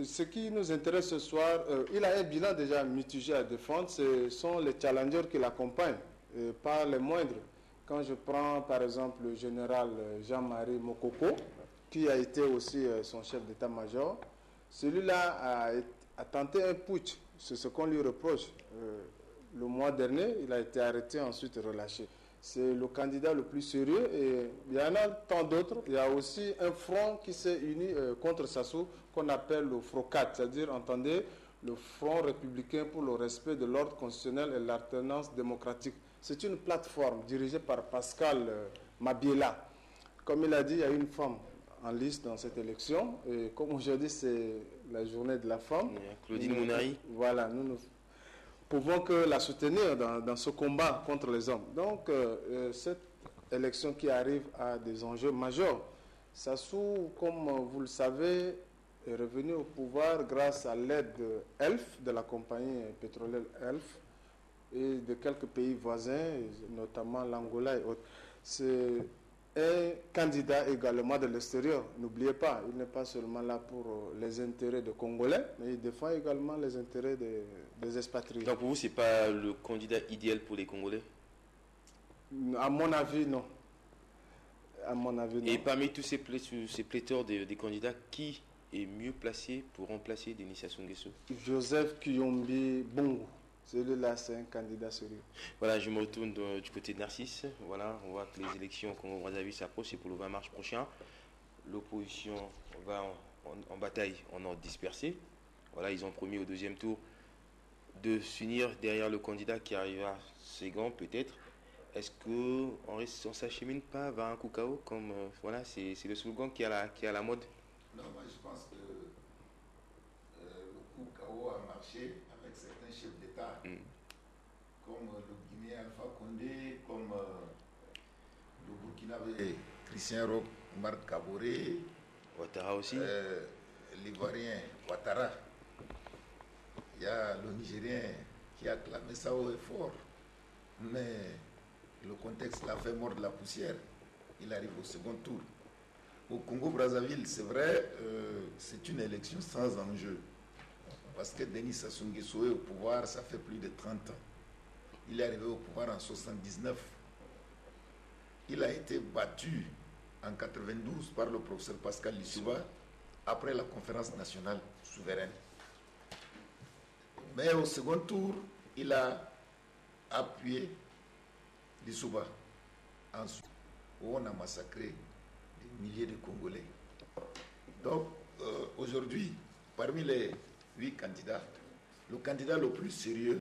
Ce qui nous intéresse ce soir, il a un bilan déjà mitigé à défendre, ce sont les challengers qui l'accompagnent, pas les moindres. Quand je prends par exemple le général Jean-Marie Mokoko, qui a été aussi son chef d'état-major, celui-là a tenté un putsch C'est ce qu'on lui reproche. Le mois dernier, il a été arrêté, ensuite relâché. C'est le candidat le plus sérieux et il y en a tant d'autres. Il y a aussi un front qui s'est uni contre Sassou qu'on appelle le FROCAT, c'est-à-dire, entendez, le Front républicain pour le respect de l'ordre constitutionnel et l'alternance démocratique. C'est une plateforme dirigée par Pascal Mabiela. Comme il a dit, il y a une femme en liste dans cette élection. Et comme aujourd'hui, c'est la journée de la femme. Claudine Mounaï. Voilà, nous pouvons que la soutenir dans ce combat contre les hommes. Donc, cette élection qui arrive a des enjeux majeurs. Sassou, comme vous le savez, est revenu au pouvoir grâce à l'aide d'Elf, de la compagnie pétrolière Elf, et de quelques pays voisins, notamment l'Angola et autres. C'est un candidat également de l'extérieur. N'oubliez pas, il n'est pas seulement là pour les intérêts des Congolais, mais il défend également les intérêts des expatriés. Donc pour vous, ce n'est pas le candidat idéal pour les Congolais? À mon avis, non. À mon avis, non. Et parmi tous ces pléthores des candidats, qui est mieux placé pour remplacer Denis Sassou Nguesso? Joseph Kiyombi Bongo. Celui-là, c'est un candidat sérieux. Voilà, je me retourne du côté de Narcisse. Voilà, on voit que les élections au Congo-Brazzaville s'approchent, c'est pour le 20 mars prochain. L'opposition va en bataille en ordre dispersé. Voilà, ils ont promis au deuxième tour de s'unir derrière le candidat qui arrivera second, peut-être. Est-ce qu'on ne s'achemine pas vers un coup KO comme voilà, c'est le slogan qui est à la mode? Non, moi je pense que le coup KO a marché avec certains chefs d'État, comme le Guinéen Alpha Condé, comme le Burkinabé Christian Roch Marc Kaboré, Ouattara aussi, l'Ivoirien Ouattara. Il y a le Nigérien qui a clamé ça haut et fort, mais le contexte l'a fait mordre la poussière. Il arrive au second tour. Au Congo-Brazzaville, c'est vrai, c'est une élection sans enjeu. Parce que Denis Sassou Nguesso est au pouvoir, ça fait plus de 30 ans. Il est arrivé au pouvoir en 1979. Il a été battu en 1992 par le professeur Pascal Lissouba après la conférence nationale souveraine. Mais au second tour, il a appuyé Lissouba. Ensuite, où on a massacré des milliers de Congolais. Donc, aujourd'hui, parmi les 8 candidats, le candidat le plus sérieux,